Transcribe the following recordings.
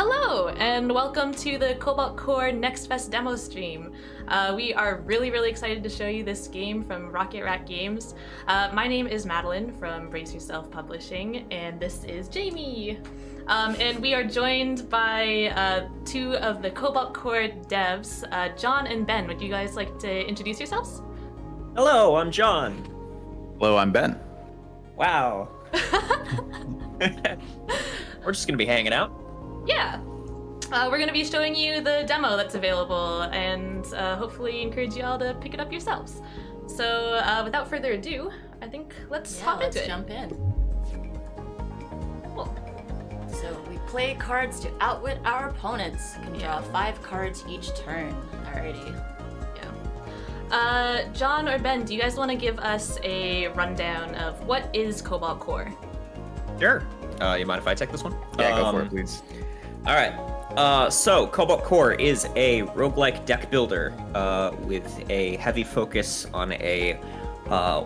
Hello, and welcome to the Cobalt Core Next Fest demo stream. We are really excited to show you this game from Rocket Rat Games. My name is Madeleine from Brace Yourself Publishing, and this is Jaymee. And we are joined by two of the Cobalt Core devs, John and Ben. Would you guys like to introduce yourselves? Hello, I'm John. Hello, I'm Ben. Wow. We're just gonna be hanging out. Yeah. We're going to be showing you the demo that's available and hopefully encourage you all to pick it up yourselves. So without further ado, I think let's hop into it. Let's jump in. Cool. So we play cards to outwit our opponents. Can draw 5 cards each turn. Alrighty. Yeah. John or Ben, do you guys want to give us a rundown of what is Cobalt Core? Sure. You mind if I take this one? Yeah, go for it, please. All right. So Cobalt Core is a roguelike deck builder with a heavy focus on a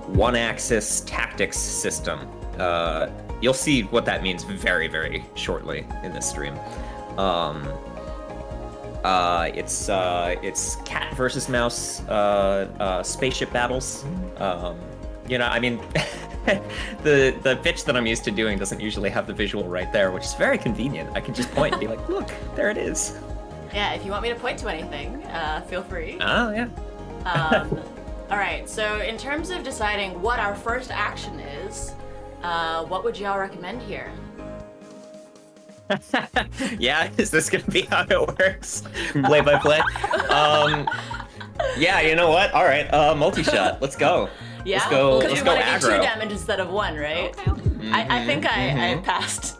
one-axis tactics system. You'll see what that means very shortly in this stream. It's cat versus mouse spaceship battles. I mean, the pitch that I'm used to doing doesn't usually have the visual right there, which is very convenient. I can just point and be like, look, there it is. Yeah, if you want me to point to anything, feel free. Oh, yeah. Alright, so in terms of deciding what our first action is, what would y'all recommend here? Yeah, is this gonna be how it works? Play by play? Yeah, you know what? All right, multi-shot. Let's go. Yeah, let's go because we want to do aggro. 2 damage instead of 1, right? Okay. I think I passed,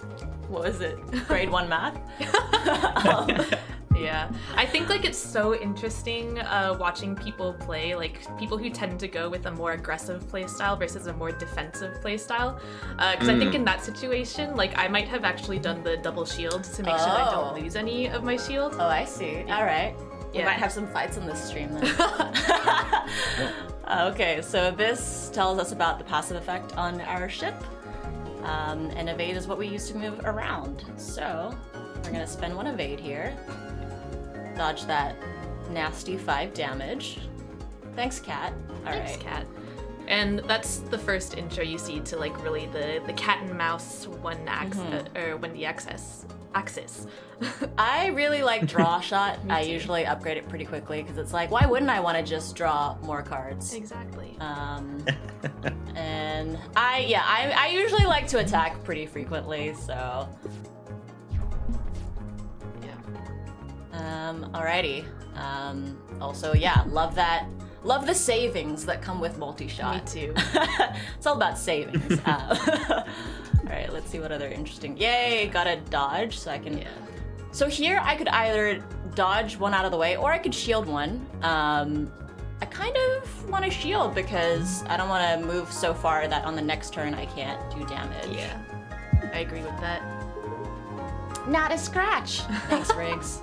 what was it, grade 1 math? Yeah, I think like it's so interesting watching people play, like people who tend to go with a more aggressive playstyle versus a more defensive playstyle. Because I think in that situation, like I might have actually done the double shield to make sure that I don't lose any of my shield. Oh, I see. All right. We Yeah. might have some fights on this stream then. Okay, so this tells us about the passive effect on our ship. And evade is what we use to move around. So we're gonna spend 1 evade here. Dodge that nasty 5 damage. Thanks, cat. All Thanks, right. cat. And that's the first intro you see to like really the cat and mouse one axis. I really like draw shot. I usually upgrade it pretty quickly because it's like, why wouldn't I want to just draw more cards? Exactly. And I usually like to attack pretty frequently, so Yeah. Alrighty. Also, yeah, love the savings that come with multi-shot. Me too. It's all about savings. Alright, let's see what other interesting. Yay, got a dodge, so I can. Yeah. So here I could either dodge 1 out of the way, or I could shield 1. I kind of want to shield because I don't want to move so far that on the next turn I can't do damage. Yeah. I agree with that. Not a scratch. Thanks, Riggs.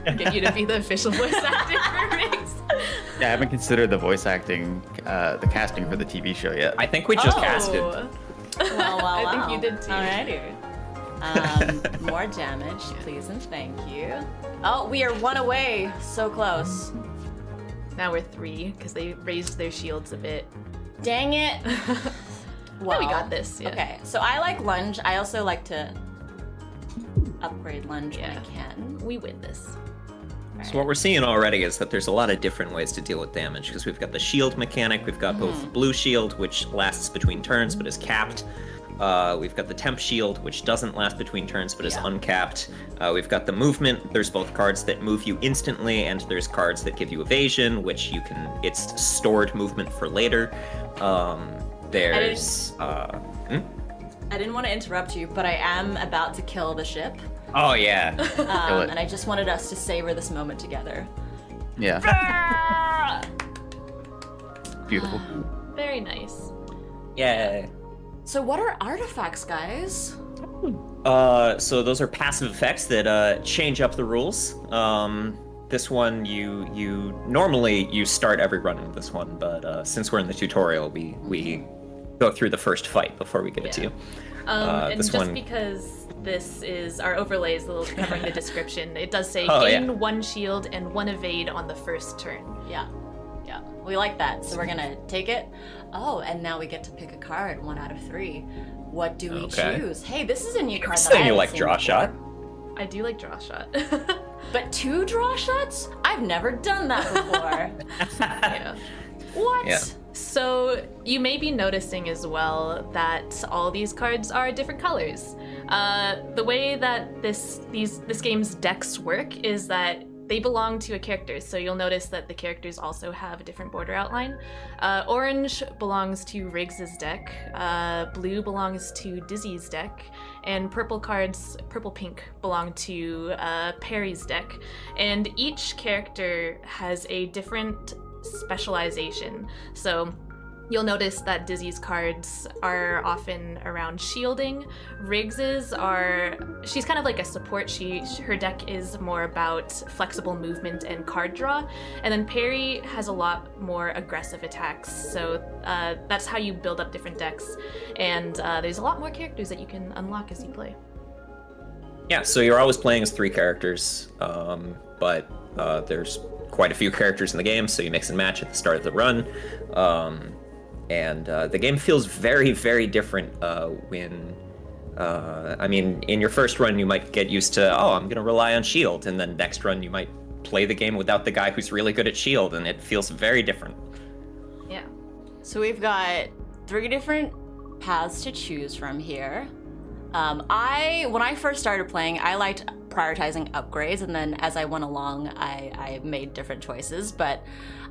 Get you to be the official voice actor for Riggs. Yeah, I haven't considered the voice acting, the casting for the TV show yet. I think we just casted. Well, I think you did too. Alrighty. More damage, please and thank you. Oh, we are 1 away. So close. Now we're 3 because they raised their shields a bit. Dang it. Well, we got this. Yeah. Okay, so I like lunge. I also like to upgrade lunge when I can. We win this. So what we're seeing already is that there's a lot of different ways to deal with damage, because we've got the shield mechanic, we've got both blue shield, which lasts between turns but is capped. We've got the temp shield, which doesn't last between turns but is uncapped. We've got the movement. There's both cards that move you instantly, and there's cards that give you evasion, which it's stored movement for later. There's I didn't want to interrupt you, but I am about to kill the ship. Oh yeah. Kill it. And I just wanted us to savor this moment together. Yeah. Beautiful. Very nice. Yeah. So what are artifacts, guys? So those are passive effects that change up the rules. This one you normally start every run with this one, but since we're in the tutorial, we go through the first fight before we give it to you. And this just one... because this is our overlay is a little covering the description. It does say Oh, gain yeah. 1 shield and 1 evade on the first turn. Yeah. Yeah. We like that. So we're gonna take it. Oh, and now we get to pick a card, 1 out of 3. What do we Okay. choose? Hey, this is a new card that I Saying you haven't like seen draw before. shot. I do like draw shot. But 2 draw shots? I've never done that before. Yeah. What? Yeah. So you may be noticing as well that all these cards are different colors. The way that this game's decks work is that they belong to a character, so you'll notice that the characters also have a different border outline. Orange belongs to Riggs's deck, blue belongs to Dizzy's deck, and purple-pink belong to Perry's deck. And each character has a different specialization. So you'll notice that Dizzy's cards are often around shielding. Riggs's she's kind of like a support. Her deck is more about flexible movement and card draw. And then Perry has a lot more aggressive attacks. So that's how you build up different decks. And there's a lot more characters that you can unlock as you play. Yeah, so you're always playing as 3 characters, but there's quite a few characters in the game, so you mix and match at the start of the run. And the game feels very, very different when, in your first run, you might get used to, I'm going to rely on shield, and then next run, you might play the game without the guy who's really good at shield, and it feels very different. Yeah. So we've got 3 different paths to choose from here. When I first started playing, I liked prioritizing upgrades, and then as I went along, I made different choices. But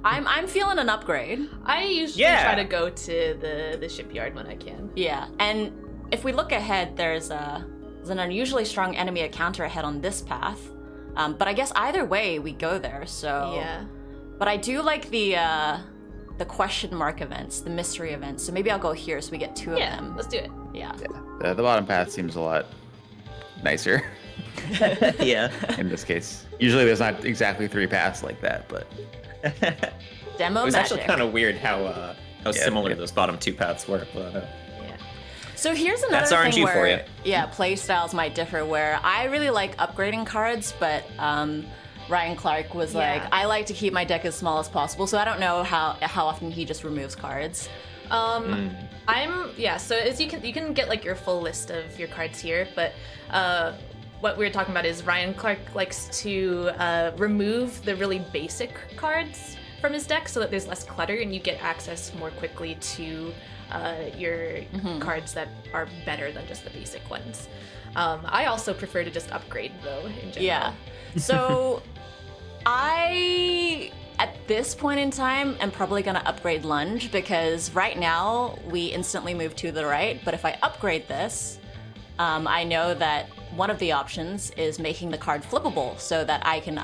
I'm feeling an upgrade. I usually try to go to the shipyard when I can. Yeah, and if we look ahead, there's an unusually strong enemy counter ahead on this path. But I guess either way, we go there. So Yeah. But I do like the question mark events, the mystery events. So maybe I'll go here so we get 2 of Yeah, them. let's do it. Yeah. The bottom path seems a lot nicer Yeah. in this case. Usually there's not exactly 3 paths like that, but Demo It was magic. actually kind of weird how similar yeah. those bottom 2 paths were. But, Yeah. So here's another That's thing RNG where, for you. yeah, play styles might differ. Where I really like upgrading cards, but Ryan Clark was like, Yeah. I like to keep my deck as small as possible. So I don't know how often he just removes cards. So as you can get like your full list of your cards here, but what we were talking about is Ryan Clark likes to remove the really basic cards from his deck so that there's less clutter and you get access more quickly to your cards that are better than just the basic ones. I also prefer to just upgrade though in general. Yeah. So at this point in time, I'm probably gonna upgrade Lunge because right now we instantly move to the right, but if I upgrade this, I know that one of the options is making the card flippable so that I can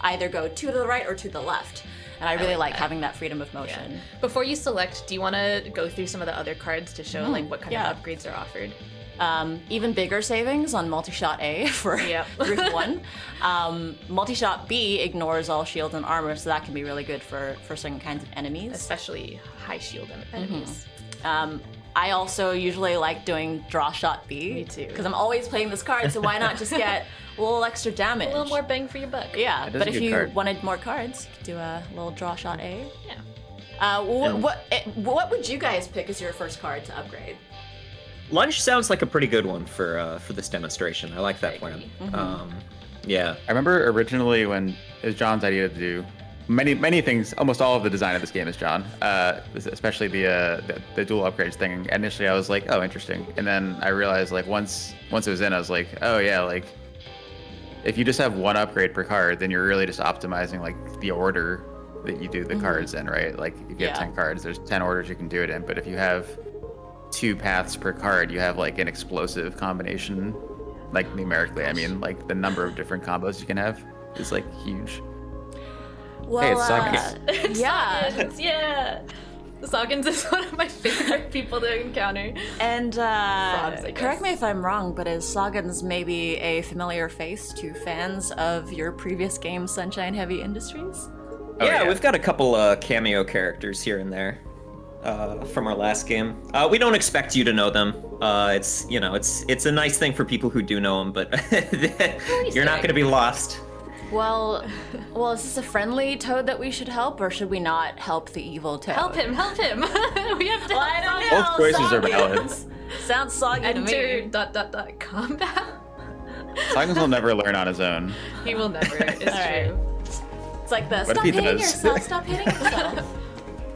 either go to the right or to the left. And I really like having that freedom of motion. Yeah. Before you select, do you want to go through some of the other cards to show like what kind yeah. of upgrades are offered? Even bigger savings on multi-shot A for Group 1. Multi-shot B ignores all shield and armor, so that can be really good for certain kinds of enemies. Especially high shield enemies. I also usually like doing draw shot B. Me too. Because I'm always playing this card, so why not just get a little extra damage? A little more bang for your buck. Yeah, It is but a if good you card. wanted more cards, you could do a little draw shot A. Yeah. What would you guys pick as your first card to upgrade? Lunge sounds like a pretty good one for this demonstration. I like that plan. Yeah. I remember originally when it was John's idea to do many things. Almost all of the design of this game is John, especially the dual upgrades thing. Initially, I was like, oh, interesting, and then I realized like once it was in, I was like, oh yeah, like if you just have 1 upgrade per card, then you're really just optimizing like the order that you do the cards in, right? Like if you have 10 cards, there's 10 orders you can do it in. But if you have 2 paths per card, you have like an explosive combination, like numerically. I mean, like the number of different combos you can have is like huge. Well, Hey, it's Sockins. yeah. Sockins, yeah. Sockins is one of my favorite people to encounter. And Frogs, I correct guess. me if I'm wrong, but is Soggins maybe a familiar face to fans of your previous game, Sunshine Heavy Industries? Yeah, we've got a couple cameo characters here and there. from our last game. We don't expect you to know them. It's a nice thing for people who do know them, but you're not going to be lost. Well, is this a friendly toad that we should help, or should we not help the evil toad? Help him! We have to Well, I help don't Soggens. know. Both choices are valid. Soggins. Sounds soggy to Enter me. combat. Soggins will never learn on his own. He will never. It's All right. true. It's like the What if stop he hitting does? yourself, stop hitting yourself.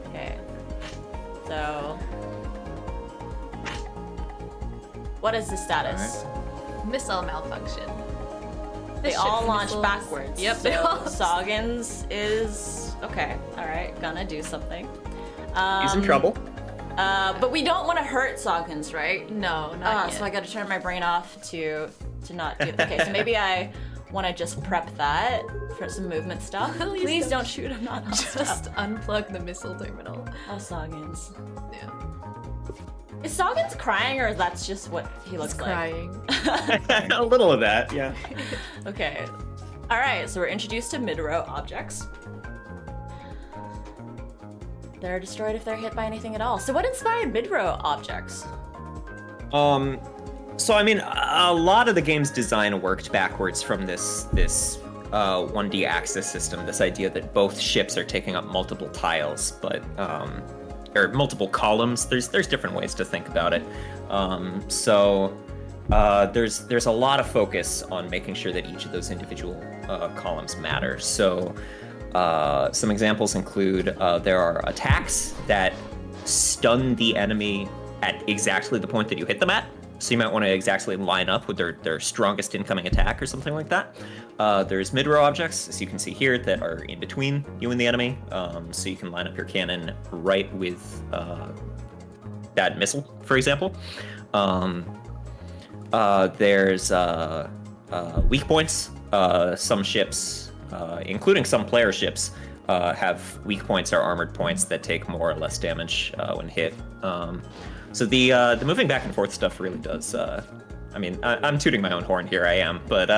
Okay. So, what is the status? Missile malfunction. They This all ship launch missiles- backwards. Yep, So they all. Soggins is okay. All right, gonna do something. He's in trouble. But we don't want to hurt Soggins, right? No, not yet. So I gotta turn my brain off to not do. Okay, so maybe I want to just prep that for some movement stuff. Please don't shoot him, not Just unplug the missile terminal. Oh, Soggins. Yeah. Is Soggins crying, or is that just what he looks He's like? crying. A little of that, yeah. Okay. All right, so we're introduced to mid-row objects. They're destroyed if they're hit by anything at all. So what inspired mid-row objects? So I mean, a lot of the game's design worked backwards from this 1D axis system. This idea that both ships are taking up multiple tiles, but or multiple columns. There's different ways to think about it. There's a lot of focus on making sure that each of those individual columns matter. So some examples include there are attacks that stun the enemy at exactly the point that you hit them at. So you might want to exactly line up with their strongest incoming attack or something like that. There's mid-row objects, as you can see here, that are in between you and the enemy. So you can line up your cannon right with that missile, for example. There's weak points. Some ships, including some player ships, have weak points or armored points that take more or less damage when hit. So the moving back and forth stuff really does. I mean, I'm tooting my own horn here. I am, but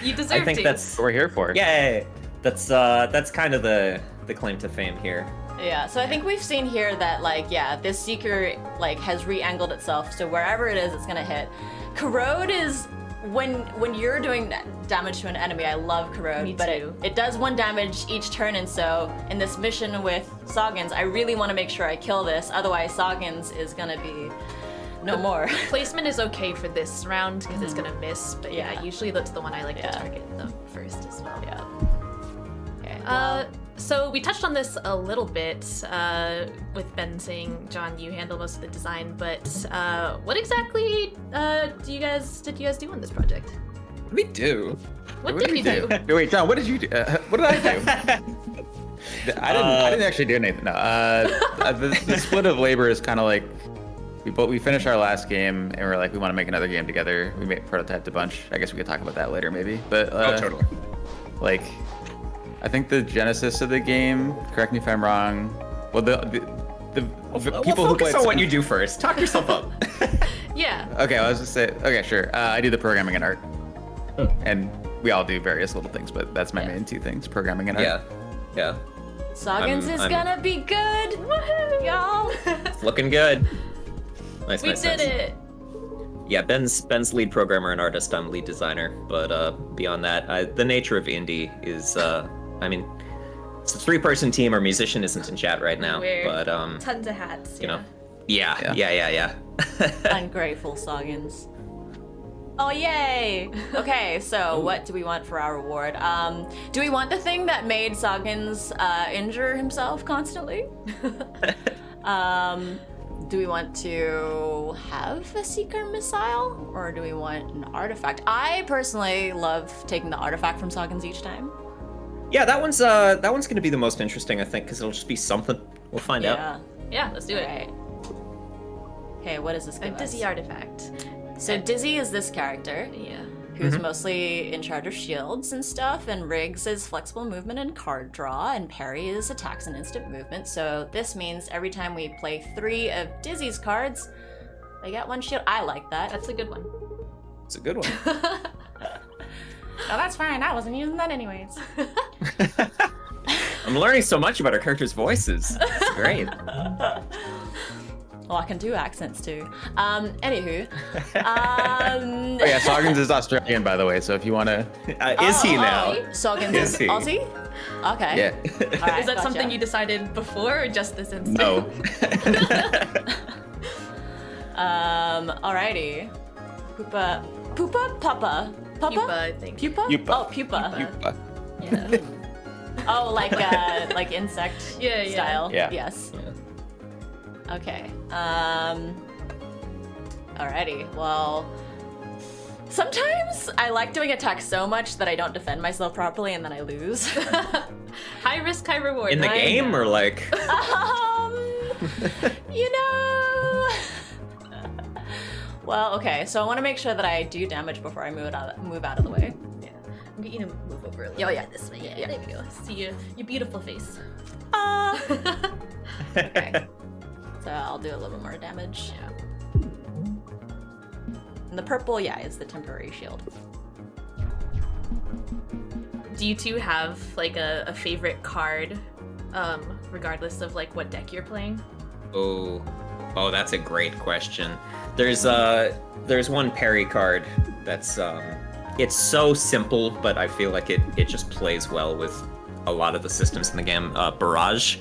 You deserve I think to. that's What we're here for. yeah. That's kind of the claim to fame here. Yeah, so I think we've seen here that, like, yeah, this Seeker, like, has re-angled itself, so wherever it is, it's gonna hit. Corrode is, when you're doing damage to an enemy, I love Corrode, Me but too. it does 1 damage each turn, and so in this mission with Soggins, I really want to make sure I kill this, otherwise Soggins is gonna be no more. Placement is okay for this round because it's gonna miss, but yeah, Yeah. usually that's the one I like Yeah. to target the first as well. Yeah. Okay. So we touched on this a little bit with Ben saying, John, you handle most of the design, but what exactly did you guys do on this project? What do we do? What did you do? Wait, John, what did you do? What did I do? I didn't actually do anything. No. The split of labor is kind of like we finished our last game and we're like we want to make another game together. We prototyped a bunch. I guess we could talk about that later maybe. But Totally. like I think the genesis of the game. Correct me if I'm wrong. Well, the people who focus played on what you do first. Talk yourself up. Yeah. Okay, I was just say. Okay, sure. I do the programming and art, and we all do various little things, but that's my main 2 things: programming and art. Yeah. Soggins is I'm- gonna be good! Woohoo, y'all! It's looking good. Nice, We nice, did nice. it. Yeah, Ben's lead programmer and artist. I'm lead designer. But beyond that, the nature of indie is, I mean, it's a 3-person team. Our musician isn't in chat right now, We're but tons of hats. you know, yeah. Ungrateful Soggins. Oh, yay! Okay, so what do we want for our reward? Do we want the thing that made Soggins injure himself constantly? Do we want to have a Seeker missile? Or do we want an artifact? I personally love taking the artifact from Soggins each time. Yeah, that one's gonna be the most interesting, I think, because it'll just be something. We'll find out. Yeah. Yeah, let's do it. Alright. Okay, what does this A give us? Dizzy artifact. So Dizzy is this character. Yeah. Who's mostly in charge of shields and stuff, and Riggs is flexible movement and card draw, and Parry is attacks and instant movement. So this means every time we play 3 of Dizzy's cards, they get 1 shield. I like that. That's a good one. It's a good one. Oh, that's fine. I wasn't using that anyways. I'm learning so much about our characters' voices. It's great. Well, I can do accents too. Anywho. Oh yeah, Soggins is Australian, by the way. So if you want to, Is he now? Soggins Is is he? Aussie? Okay. yeah. All right, Is that gotcha. something you decided before or just this instant? No. Alrighty. Pupa. Papa. Papa? Pupa, I think. Pupa? Pupa. Oh, pupa. Pupa. Yeah. Oh, like insect Yeah, yeah. style. Yeah. Yes. Okay. Alrighty. Well, sometimes I like doing attacks so much that I don't defend myself properly and then I lose. High risk, high reward. In the right? game, or like? You know. Well, okay. So I want to make sure that I do damage before I move out of the way. Yeah. I'm getting you to move over a little bit this way. Yeah, there we go. See your beautiful face. Okay. So I'll do a little more damage. Yeah. And the purple, is the temporary shield. Do you two have like a favorite card, regardless of like what deck you're playing? Oh, that's a great question. There's one parry card that's it's so simple, but I feel like it just plays well with a lot of the systems in the game. Barrage,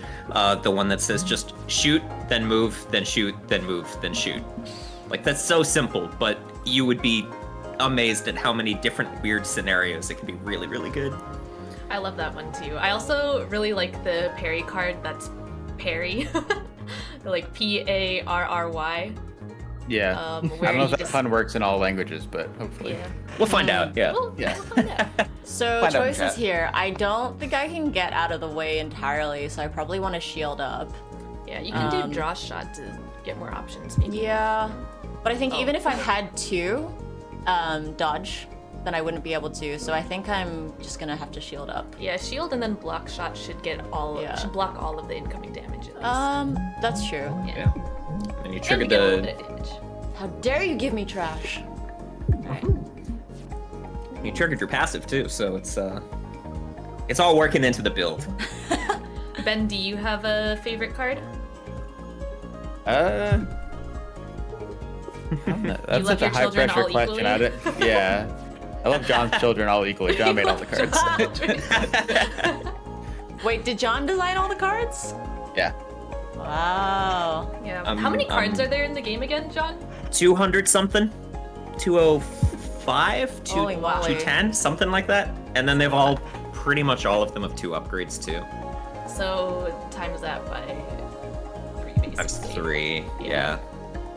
the one that says just shoot, then move, then shoot, then move, then shoot. Like, that's so simple, but you would be amazed at how many different weird scenarios it can be really, really good. I love that one too. I also really like the parry card that's parry. Like Parry. Yeah. Where I don't know you if that just- pun works in all languages, but hopefully. Yeah. We'll find out, yeah. We'll find out. So Find out in choices chat. here. I don't think I can get out of the way entirely, so I probably want to shield up. Yeah, you can do draw shot to get more options. Maybe. Yeah. But I think Oh. even if I had to dodge, then I wouldn't be able to. So I think I'm just gonna have to shield up. Yeah, shield and then block shot should get should block all of the incoming damage at least. That's true. Yeah. And you And triggered we get a little the bit of damage. How dare you give me trash? you triggered your passive too, so it's all working into the build. Ben, do you have a favorite card? That's love such a your high children pressure all question. equally? Yeah. I love John's children all equally. John made all the cards. Wait, did John design all the cards? Yeah. Wow. Yeah. How many cards are there in the game again, John? 200 something, 205, Holy moly. 210, something like that. And then they've all, pretty much all of them have 2 upgrades too. So times that by 3 basically. That's 3, yeah.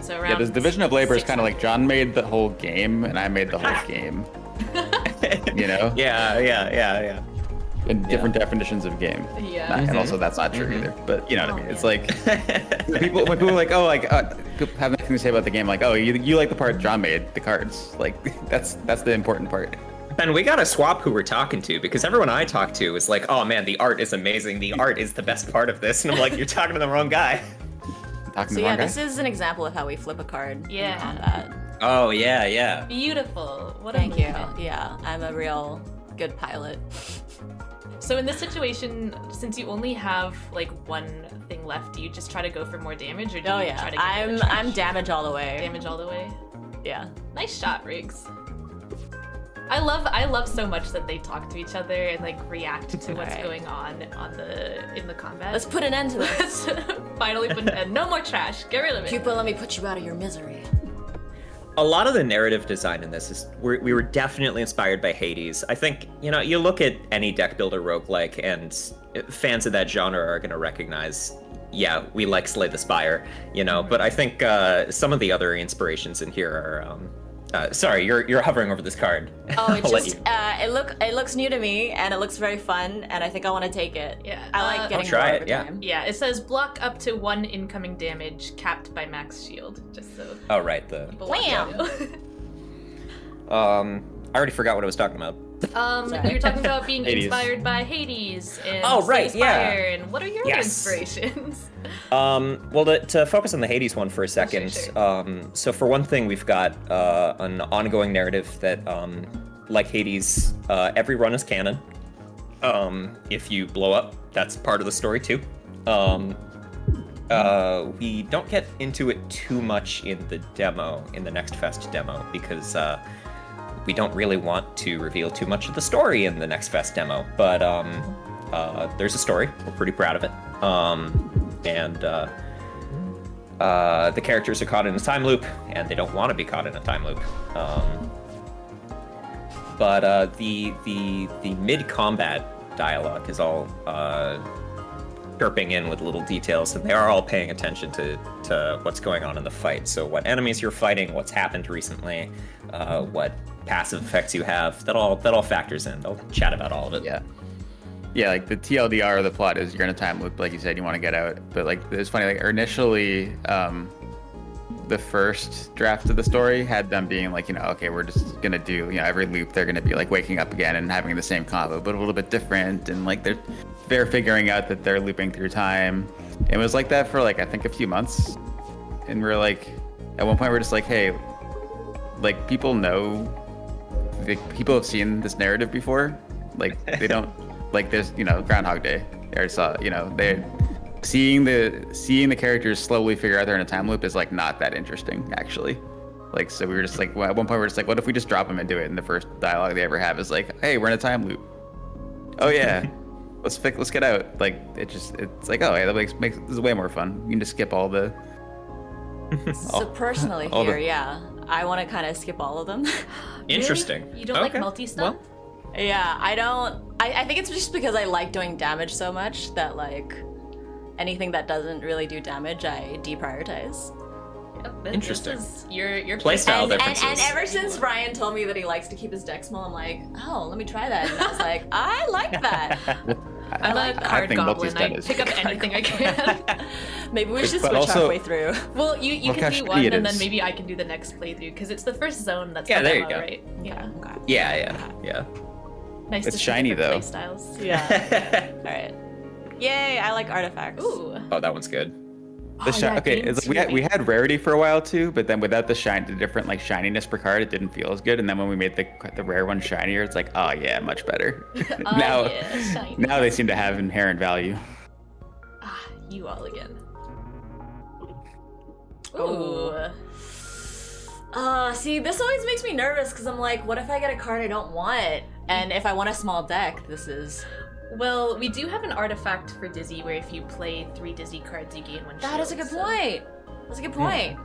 So around Yeah, this division of labor is kind of 600. like John made the whole game and I made the whole game. You know? Yeah. And different definitions of game. Yeah. And also that's not true either. But you know what I mean? It's man. like when people are like, oh, like have nothing to say about the game, like, oh, you like the part John made, the cards. Like that's the important part. Ben, we gotta swap who we're talking to, because everyone I talk to is like, oh man, the art is amazing. The art is the best part of this. And I'm like, you're talking to the wrong guy. Talking So to the yeah, wrong guy. this is an example of how we flip a card Yeah. in combat. Oh, yeah. Beautiful. What Thank a you. movement. Yeah, I'm a real good pilot. So in this situation, since you only have like one thing left, do you just try to go for more damage, or do Oh you yeah, try to get rid of I'm trash? damage all the way. Damage all the way. Yeah. Nice shot, Riggs. I love so much that they talk to each other and like react to what's Alright. going on in the combat. Let's put an end to this. Let's finally put an end. No more trash. Get rid of it. Pupa, let me put you out of your misery. A lot of the narrative design in this is we were definitely inspired by Hades. I think, you look at any deck builder roguelike and fans of that genre are going to recognize, yeah, we like Slay the Spire, but I think some of the other inspirations in here are sorry, you're hovering over this card. Oh, it I'll let just you- it looks new to me and it looks very fun and I think I want to take it. Yeah, I like I'll getting try more it, over yeah. time. Yeah, it says block up to 1 incoming damage capped by max shield. Just so Oh, right, the people Wham! know. I already forgot what I was talking about. Sorry. You were talking about being Hades. inspired by Hades and Oh, Slay right, the yeah. Spire, and what are your Yes. inspirations? Well, to focus on the Hades one for a second, Sure. so for one thing, we've got an ongoing narrative that, like Hades, every run is canon. If you blow up, that's part of the story too. We don't get into it too much in the demo, in the Next Fest demo, because we don't really want to reveal too much of the story in the Next Fest demo. But there's a story. We're pretty proud of it. And the characters are caught in a time loop, and they don't want to be caught in a time loop. But the mid-combat dialogue is all chirping in with little details, and they are all paying attention to what's going on in the fight. So what enemies you're fighting, what's happened recently, what passive effects you have, that all factors in. They'll chat about all of it. Yeah, like the TLDR of the plot is you're in a time loop, like you said, you want to get out. But like it's funny, like initially, the first draft of the story had them being like, okay, we're just gonna do, every loop they're gonna be like waking up again and having the same combo, but a little bit different, and like they're figuring out that they're looping through time. It was like that for like I think a few months, and we're like, at one point we're just like, hey, like people have seen this narrative before, like they don't. Like there's, Groundhog Day. They already saw, they're seeing the characters slowly figure out they're in a time loop is like not that interesting actually. Like so we were just like, well, at one point we're just like, what if we just drop them and do it? And the first dialogue they ever have is like, hey, we're in a time loop. Oh yeah, let's get out. Like it's like, oh yeah, that makes this is way more fun. You can just skip all the. So personally yeah, I want to kind of skip all of them. Interesting. Really? You don't like multi stuff? Well. Yeah, I don't. I think it's just because I like doing damage so much that like anything that doesn't really do damage, I deprioritize. Yep, interesting. Your Playstyle differences. And ever since Ryan told me that he likes to keep his deck small, I'm like, oh, let me try that. And I was like, I like that. I'm a card goblin. I pick up anything I can. Maybe we should switch also, halfway through. Well, you can do one, and then maybe I can do the next playthrough, because it's the first zone that's the there demo, you go. right? Yeah. Okay. Yeah. Nice It's to see shiny, different though. Playstyles. Yeah. All right. Yay! I like artifacts. Ooh. Oh, that one's good. It's like we had rarity for a while too, but then without the different like shininess per card, it didn't feel as good. And then when we made the rare one shinier, it's like, oh yeah, much better. Now they seem to have inherent value. You all again. Ooh. See, this always makes me nervous because I'm like, what if I get a card I don't want? And if I want a small deck, this is. Well, we do have an artifact for Dizzy where if you play 3 Dizzy cards, you gain 1 shield. That is a good point. That's a good point.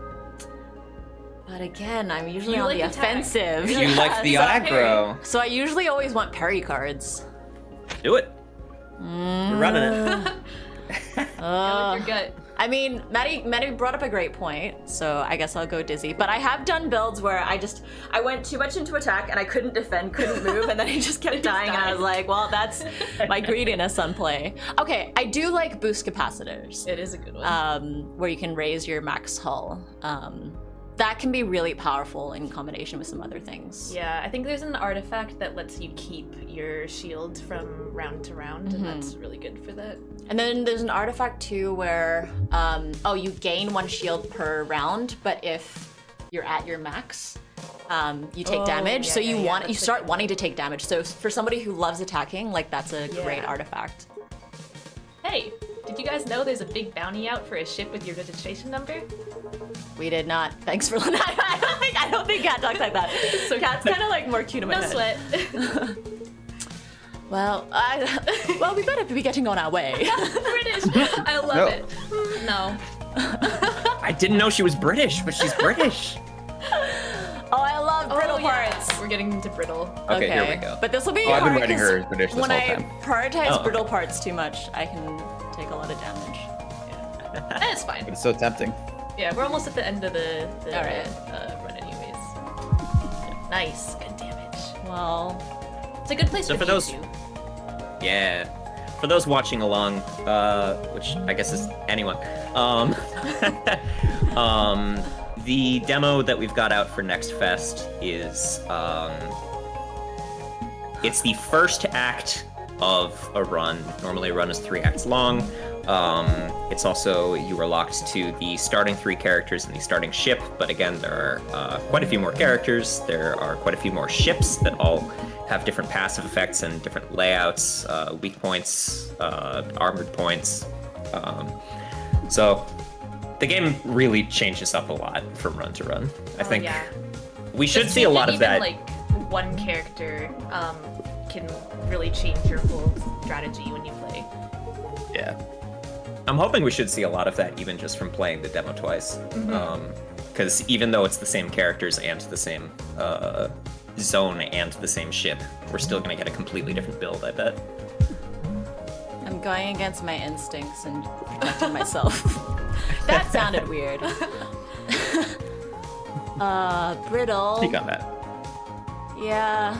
But again, I'm usually on the offensive. You like the aggro. So I usually always want parry cards. Do it. We're running it. Go with your gut. I mean, Maddie brought up a great point, so I guess I'll go Dizzy. But I have done builds where I went too much into attack and I couldn't defend, couldn't move, and then I just kept dying, and I was like, well, that's my greediness on play. Okay, I do like boost capacitors. It is a good one. Where you can raise your max hull. That can be really powerful in combination with some other things. Yeah, I think there's an artifact that lets you keep your shield from round to round, and that's really good for that. And then there's an artifact too where, you gain 1 shield per round, but if you're at your max, you take damage. Yeah, so you start good wanting to take damage. So for somebody who loves attacking, like that's a great artifact. Hey, did you guys know there's a big bounty out for a ship with your registration number? We did not. Thanks for I don't think Cat talks like that. So Cat's kind of like more cute in my No head. sweat. Well, we better be getting on our way. British. I love it. No. I didn't know she was British, but she's British. Oh, I love brittle yeah. parts. We're getting to brittle. Okay, here we go. But this will be I've hard been writing her 'cause as British this when whole I time. prioritize brittle parts too much, I can take a lot of damage. That's fine. But it's so tempting. Yeah, we're almost at the end of the All right. run anyways. Nice. Good damage. Well, It's a good place So for for those- you two. Yeah. For those watching along, which I guess is anyone, the demo that we've got out for Next Fest is, it's the first act of a run. Normally a run is 3 acts long. It's also, you are locked to the starting 3 characters in the starting ship, but again, there are quite a few more characters. There are quite a few more ships that all have different passive effects and different layouts, weak points, armored points. So the game really changes up a lot from run to run. I think we should see a lot of that. Like one character can really change your whole strategy when you play. Yeah. I'm hoping we should see a lot of that even just from playing the demo twice. Because even though it's the same characters and the same zone and the same ship, we're still going to get a completely different build, I bet. I'm going against my instincts and protecting myself. That sounded weird. Brittle. Speak on that. Yeah.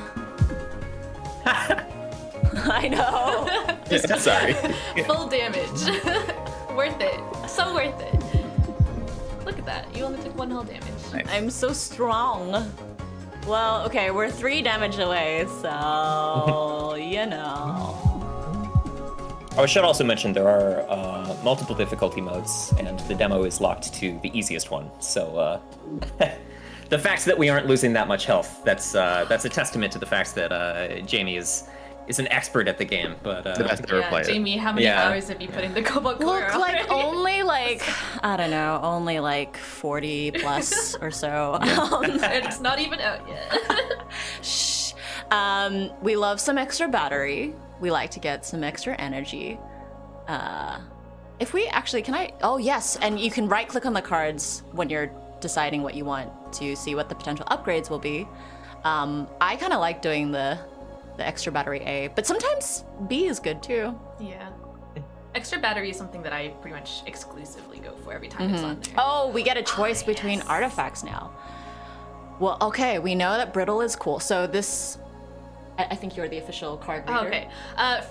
I know. Sorry. Full damage. Worth it. So worth it. Look at that. You only took 1 hull damage. Nice. I'm so strong. Well, okay, we're 3 damage away, so you know. I should also mention there are multiple difficulty modes, and the demo is locked to the easiest one. So the fact that we aren't losing that much health, that's a testament to the fact that Jaymee is an expert at the game. But The best ever played it. Jaymee, how many hours have you put in the Cobalt Core? Look, like only like, I don't know, only like 40 plus or so. It's not even out yet. Shh. We love some extra battery. We like to get some extra energy. If we actually, oh yes, and you can right click on the cards when you're deciding what you want to see what the potential upgrades will be. I kind of like doing the extra battery A, but sometimes B is good too. Yeah. Extra battery is something that I pretty much exclusively go for every time it's on there. Oh, we get a choice between artifacts now. Well, okay, we know that brittle is cool. So this, I think you're the official card reader. Oh, okay.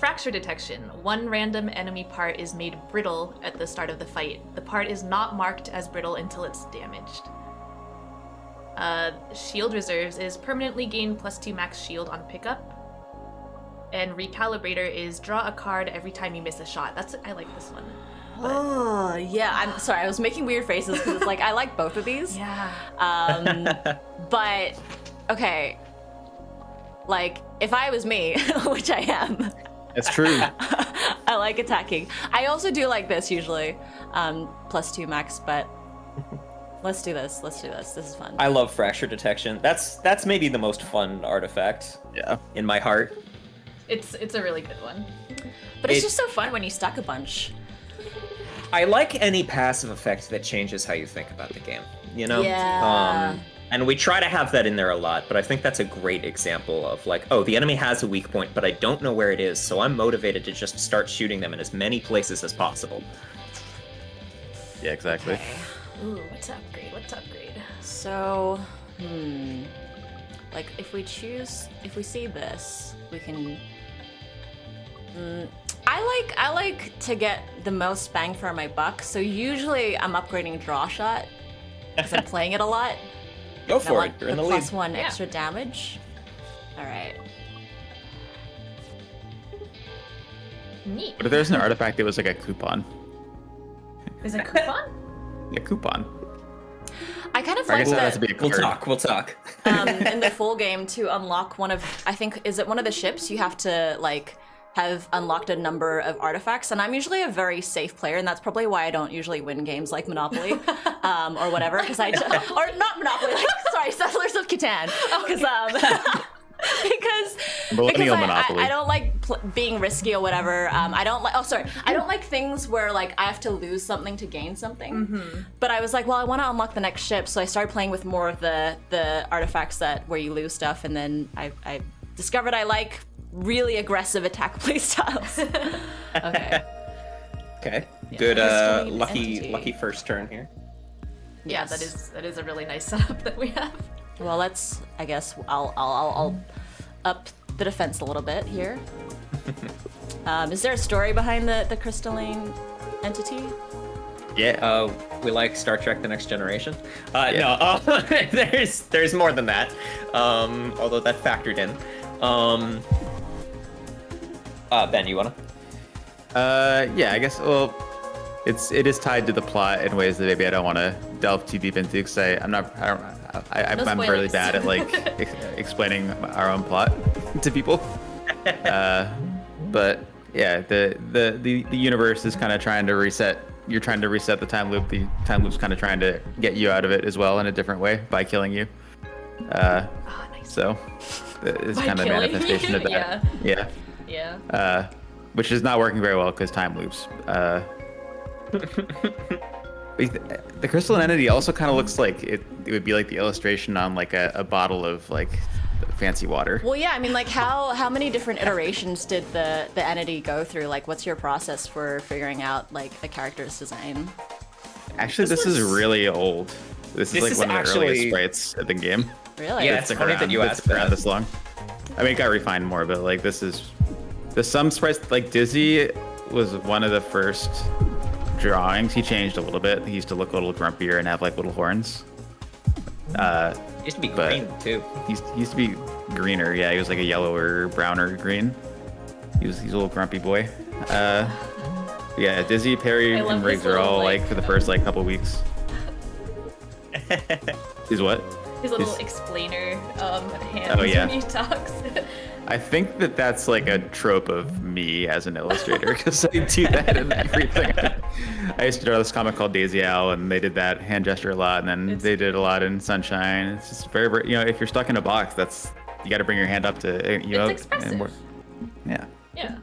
Fracture detection. 1 random enemy part is made brittle at the start of the fight. The part is not marked as brittle until it's damaged. Shield reserves is permanently gain +2 max shield on pickup. And recalibrator is draw a card every time you miss a shot. I like this one. Oh, yeah. I'm sorry. I was making weird faces because it's like I like both of these. Yeah. But okay. Like if I was me, which I am. It's true. I like attacking. I also do like this usually. +2 max, but let's do this. Let's do this. This is fun. I love fracture detection. That's maybe the most fun artifact. Yeah. In my heart. It's a really good one. But it's just so fun when you stack a bunch. I like any passive effect that changes how you think about the game, you know? Yeah. And we try to have that in there a lot, but I think that's a great example of like, oh, the enemy has a weak point, but I don't know where it is, so I'm motivated to just start shooting them in as many places as possible. Yeah, exactly. Okay. Ooh, what's to upgrade? What to upgrade? So, like if we see this, we can. I like to get the most bang for my buck. So usually I'm upgrading draw shot because I'm playing it a lot. Go And I for it. want You're in the the lead. +1 extra damage. All right. Neat. But if there's an artifact that was like a coupon. Is it coupon? A coupon. I kind of I like guess it has that to be a card. We'll talk. in the full game to unlock one of, I think, is it one of the ships? You have to like have unlocked a number of artifacts, and I'm usually a very safe player, and that's probably why I don't usually win games like Monopoly or whatever, because or not Monopoly, like, sorry, Settlers of Catan, because Millennial Monopoly. I don't like being risky or whatever. I don't like things where like I have to lose something to gain something. But I was like, well, I want to unlock the next ship, so I started playing with more of the artifacts that where you lose stuff, and then I discovered I like really aggressive attack playstyles. Okay. Okay. Yeah. Good. Crystalline entity. Lucky first turn here. Yeah, Yes. that is a really nice setup that we have. Well, I guess I'll up the defense a little bit here. Is there a story behind the crystalline entity? Yeah. We like Star Trek: The Next Generation. No. There's more than that. Although that factored in. Ben, you wanna? Yeah, I guess. Well, it is tied to the plot in ways that maybe I don't want to delve too deep into because I'm No really spoilers. bad at like explaining our own plot to people. But yeah, the universe is kind of trying to reset. You're trying to reset the time loop. The time loop's kind of trying to get you out of it as well in a different way by killing you. Nice. So it's By kind of a killing manifestation you? of that. Yeah. Yeah. Yeah. Which is not working very well because time loops. The crystalline entity also kind of looks like it would be like the illustration on like a bottle of like fancy water. Well, yeah, I mean, like, how many different iterations did the entity go through? Like, what's your process for figuring out like a character's design? Actually, this is really old. This is like is one of the actually- earliest sprites of the game. Really? Yeah, it's funny that you asked around that. this long. I mean, it got refined more, but like this is some sprites like Dizzy was one of the first drawings. He changed a little bit. He used to look a little grumpier and have like little horns. It used to be But- green too. He used to be greener. Yeah, he was like a yellower, browner green. He's a little grumpy boy. Yeah, Dizzy, Perry, I love and this Riggs are little, all like- like for the first like couple weeks. Is what? His little He's- hands Oh, yeah. when he talks. I think that's like a trope of me as an illustrator because I do that in everything. I used to draw this comic called Daisy Owl, and they did that hand gesture a lot, and then they did a lot in Sunshine. It's just very, very, if you're stuck in a box, you got to bring your hand up to It's expressive. and work. Yeah. Yeah.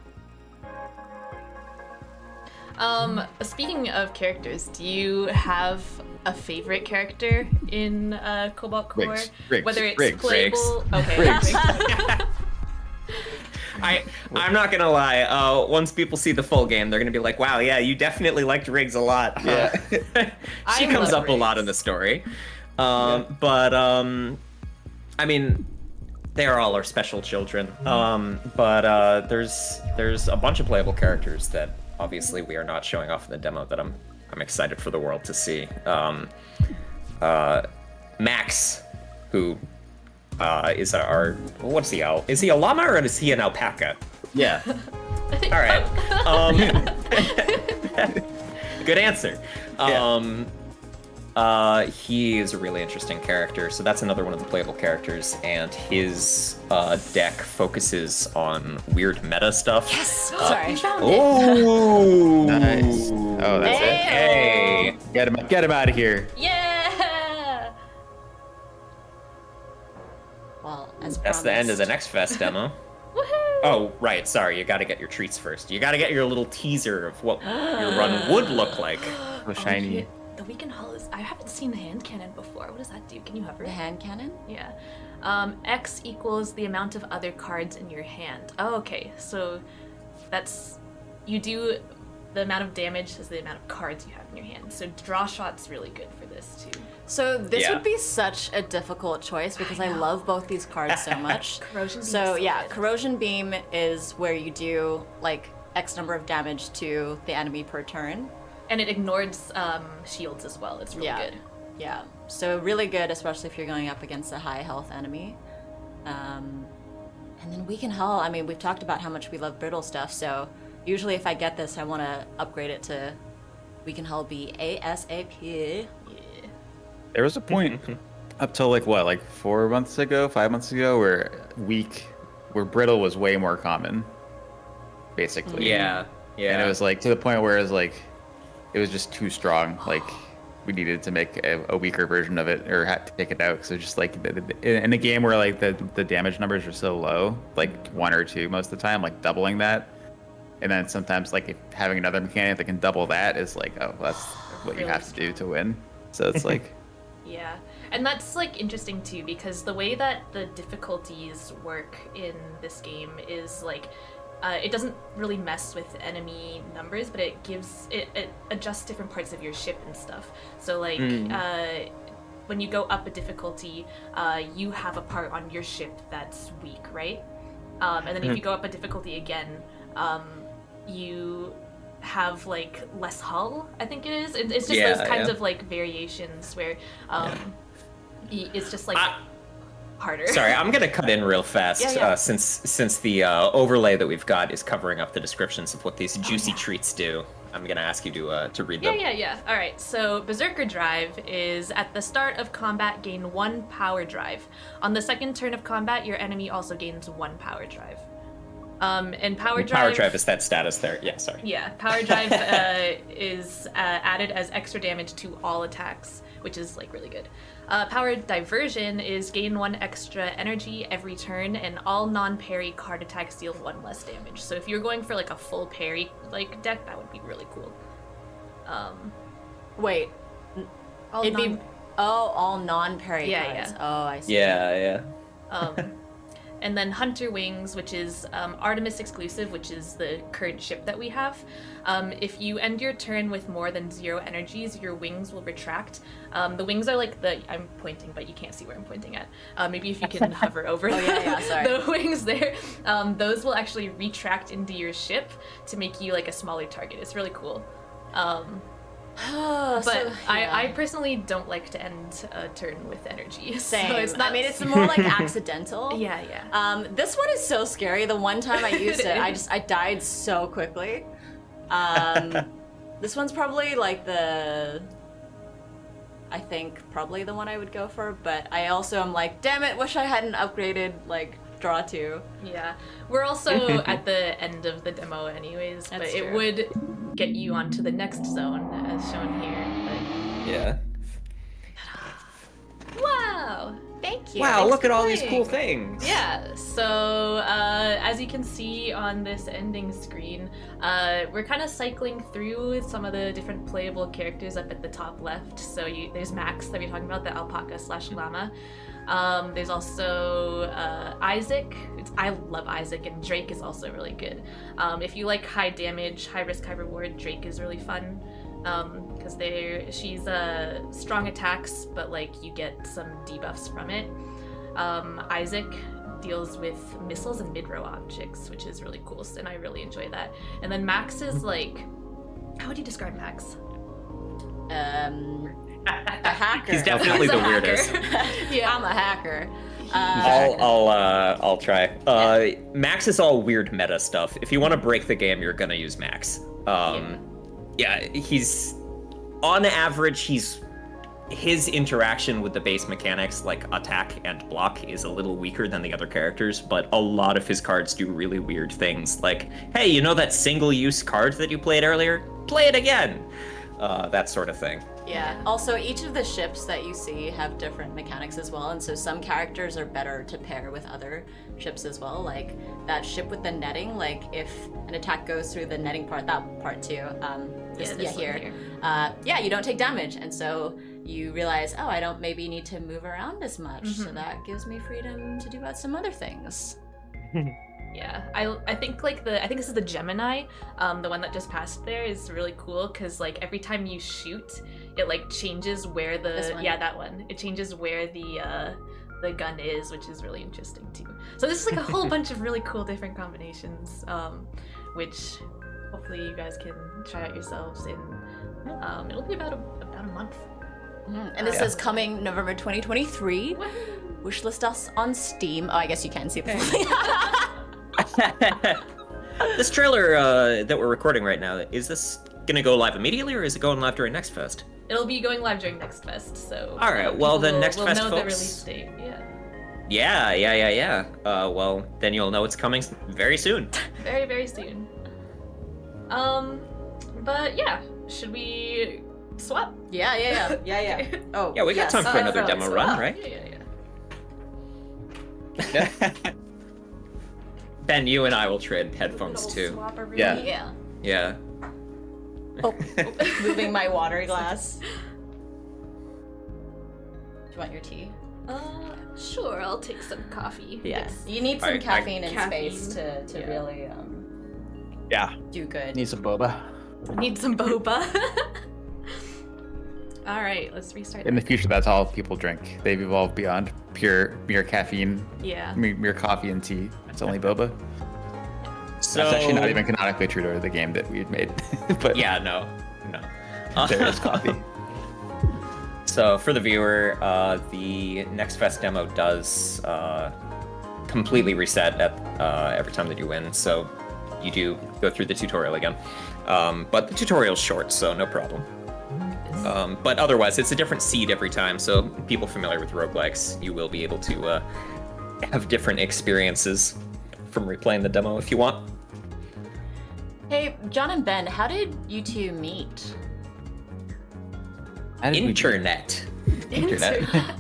Speaking of characters, do you have a favorite character in Cobalt Core? Riggs. Whether it's Riggs. playable. Okay. Riggs. I'm not gonna lie. Once people see the full game, they're gonna be like, "Wow, yeah, you definitely liked Riggs a lot." Huh? Yeah. She I comes love up a lot Riggs. in the story. But I mean, they all are special children. But there's a bunch of playable characters that obviously we are not showing off in the demo that I'm excited for the world to see. Max, who is our what's he? Is he a llama or is he an alpaca? Yeah. All right. Good answer. He is a really interesting character, so that's another one of the playable characters, and his deck focuses on weird meta stuff. Yes. Sorry. You found it. Oh, Nice. Oh, that's it. Hey. Get him out of here. Yeah. Well, as That's the end of the promised. next Fest demo. Woohoo. Oh, right. Sorry, you got to get your treats first. You got to get your little teaser of what your run would look like. So shiny. Yeah, the Weekend Hall is. I haven't seen the hand cannon before. What does that do? Can you hover? The hand cannon? Yeah. X equals the amount of other cards in your hand. Oh, okay. So that's you do the amount of damage is the amount of cards you have in your hand. So draw shot's really good for this too. So this Yeah. would be such a difficult choice because I love both these cards so much. Corrosion Beam So is so yeah, good. Corrosion Beam is where you do like X number of damage to the enemy per turn. And it ignores shields as well. It's really Yeah. good. Yeah, so really good, especially if you're going up against a high health enemy. And then Weekend Hall, I mean, we've talked about how much we love brittle stuff, so usually if I get this, I want to upgrade it to Weekend Hall be ASAP. Yeah. There was a point up till like 5 months ago, where brittle was way more common, basically. Yeah. Yeah. And it was like to the point where it was like, it was just too strong. Like we needed to make a weaker version of it or had to take it out. So just like in a game where like the damage numbers are so low, like 1 or 2 most of the time, like doubling that. And then sometimes like if having another mechanic that can double that is like, oh, that's what you Really have to do to win. So it's like, Yeah, and that's like interesting too because the way that the difficulties work in this game is like it doesn't really mess with enemy numbers, but it adjusts different parts of your ship and stuff. So like when you go up a difficulty, you have a part on your ship that's weak, right? And then if you go up a difficulty again, you have like less hull, I think it is. It's just those kinds of like variations where it's just like harder. Sorry, I'm gonna cut in real fast Yeah. since the overlay that we've got is covering up the descriptions of what these juicy treats do. I'm gonna ask you to read them. Yeah. All right. So Berserker Drive is at the start of combat, gain 1 power drive. On the second turn of combat, your enemy also gains 1 power drive. And power drive is that status there. Yeah, sorry. Yeah, power drive is added as extra damage to all attacks, which is like really good. Power diversion is gain 1 extra energy every turn, and all non-parry card attacks deal 1 less damage. So if you're going for like a full parry like deck, that would be really cool. Wait, All it'd be all non-parry Yeah, cards. yeah. Oh, I see. Yeah. And then Hunter Wings, which is Artemis exclusive, which is the current ship that we have. If you end your turn with more than 0 energies, your wings will retract. The wings are like I'm pointing, but you can't see where I'm pointing at. Maybe if you can hover over sorry. the wings there. Those will actually retract into your ship to make you like a smaller target. It's really cool. But I personally don't like to end a turn with energy. Same. So it's not, I mean, it's more like accidental. Yeah. This one is so scary. The one time I used it, I died so quickly. This one's probably like I think probably the one I would go for, but I also am like, damn it, wish I hadn't upgraded like draw 2. Yeah, we're also at the end of the demo anyways, but That's it true. would get you onto the next zone as shown here. Yeah. But... Wow! Thank you. Wow, Thanks look for at all these playing. cool things. Yeah, so as you can see on this ending screen, we're kind of cycling through some of the different playable characters up at the top left. So there's Max that we're talking about, the alpaca / llama. There's also Isaac. I love Isaac, and Drake is also really good. If you like high damage, high risk, high reward, Drake is really fun. Because she's strong attacks, but like you get some debuffs from it. Isaac deals with missiles and mid-row objects, which is really cool, and I really enjoy that. And then Max is like, how would you describe Max? A hacker. He's definitely the He's a hacker. weirdest. Yeah. I'm a hacker. I'll try. Max is all weird meta stuff. If you want to break the game, you're gonna use Max. Yeah, he's on average. His interaction with the base mechanics, like attack and block, is a little weaker than the other characters, but a lot of his cards do really weird things. Like, hey, you know that single-use card that you played earlier? Play it again. That sort of thing. Yeah. Also, each of the ships that you see have different mechanics as well, and so some characters are better to pair with other ships as well. Like that ship with the netting. Like if an attack goes through the netting part, that part too. This one here. You don't take damage, and so you realize, oh, I don't maybe need to move around as much, so that gives me freedom to do some other things. Yeah, I think like I think this is the Gemini, the one that just passed there is really cool because like every time you shoot, it like changes where This one? that one. It changes where the gun is, which is really interesting too. So this is like a whole bunch of really cool different combinations, which hopefully you guys can try out yourselves in. It'll be about a month. And this is coming November 2023. Wishlist us on Steam. Oh, I guess you can see the This trailer that we're recording right now, is this gonna go live immediately, or is it going live during Next Fest? It'll be going live during Next Fest, so. All right, well then Next we'll Fest know folks. the release date. Yeah. Well, then you'll know it's coming very soon. Very, very soon. But yeah, should we swap? Yeah. Oh, Yeah, we got time for another demo run, right? Yeah. Ben, you and I will trade headphones too. Yeah. Yeah. Oh, moving my water glass. Do you want your tea? Sure, I'll take some coffee. Yes. You need some Alright, caffeine in caffeine. space to Yeah. really Yeah. do good. Need some boba. Need some boba. All right, let's restart. In the future, that's all people drink. They've evolved beyond mere caffeine, Yeah. mere coffee and tea. It's only boba. So That's actually not even canonically true to the game that we had made. But Yeah, no. there is coffee. So for the viewer, the Next Fest demo does completely reset at every time that you win, so you do go through the tutorial again. But the tutorial's short, so no problem. But otherwise, it's a different seed every time, so people familiar with roguelikes, you will be able to have different experiences from replaying the demo if you want. Hey, John and Ben, how did you two meet? Internet.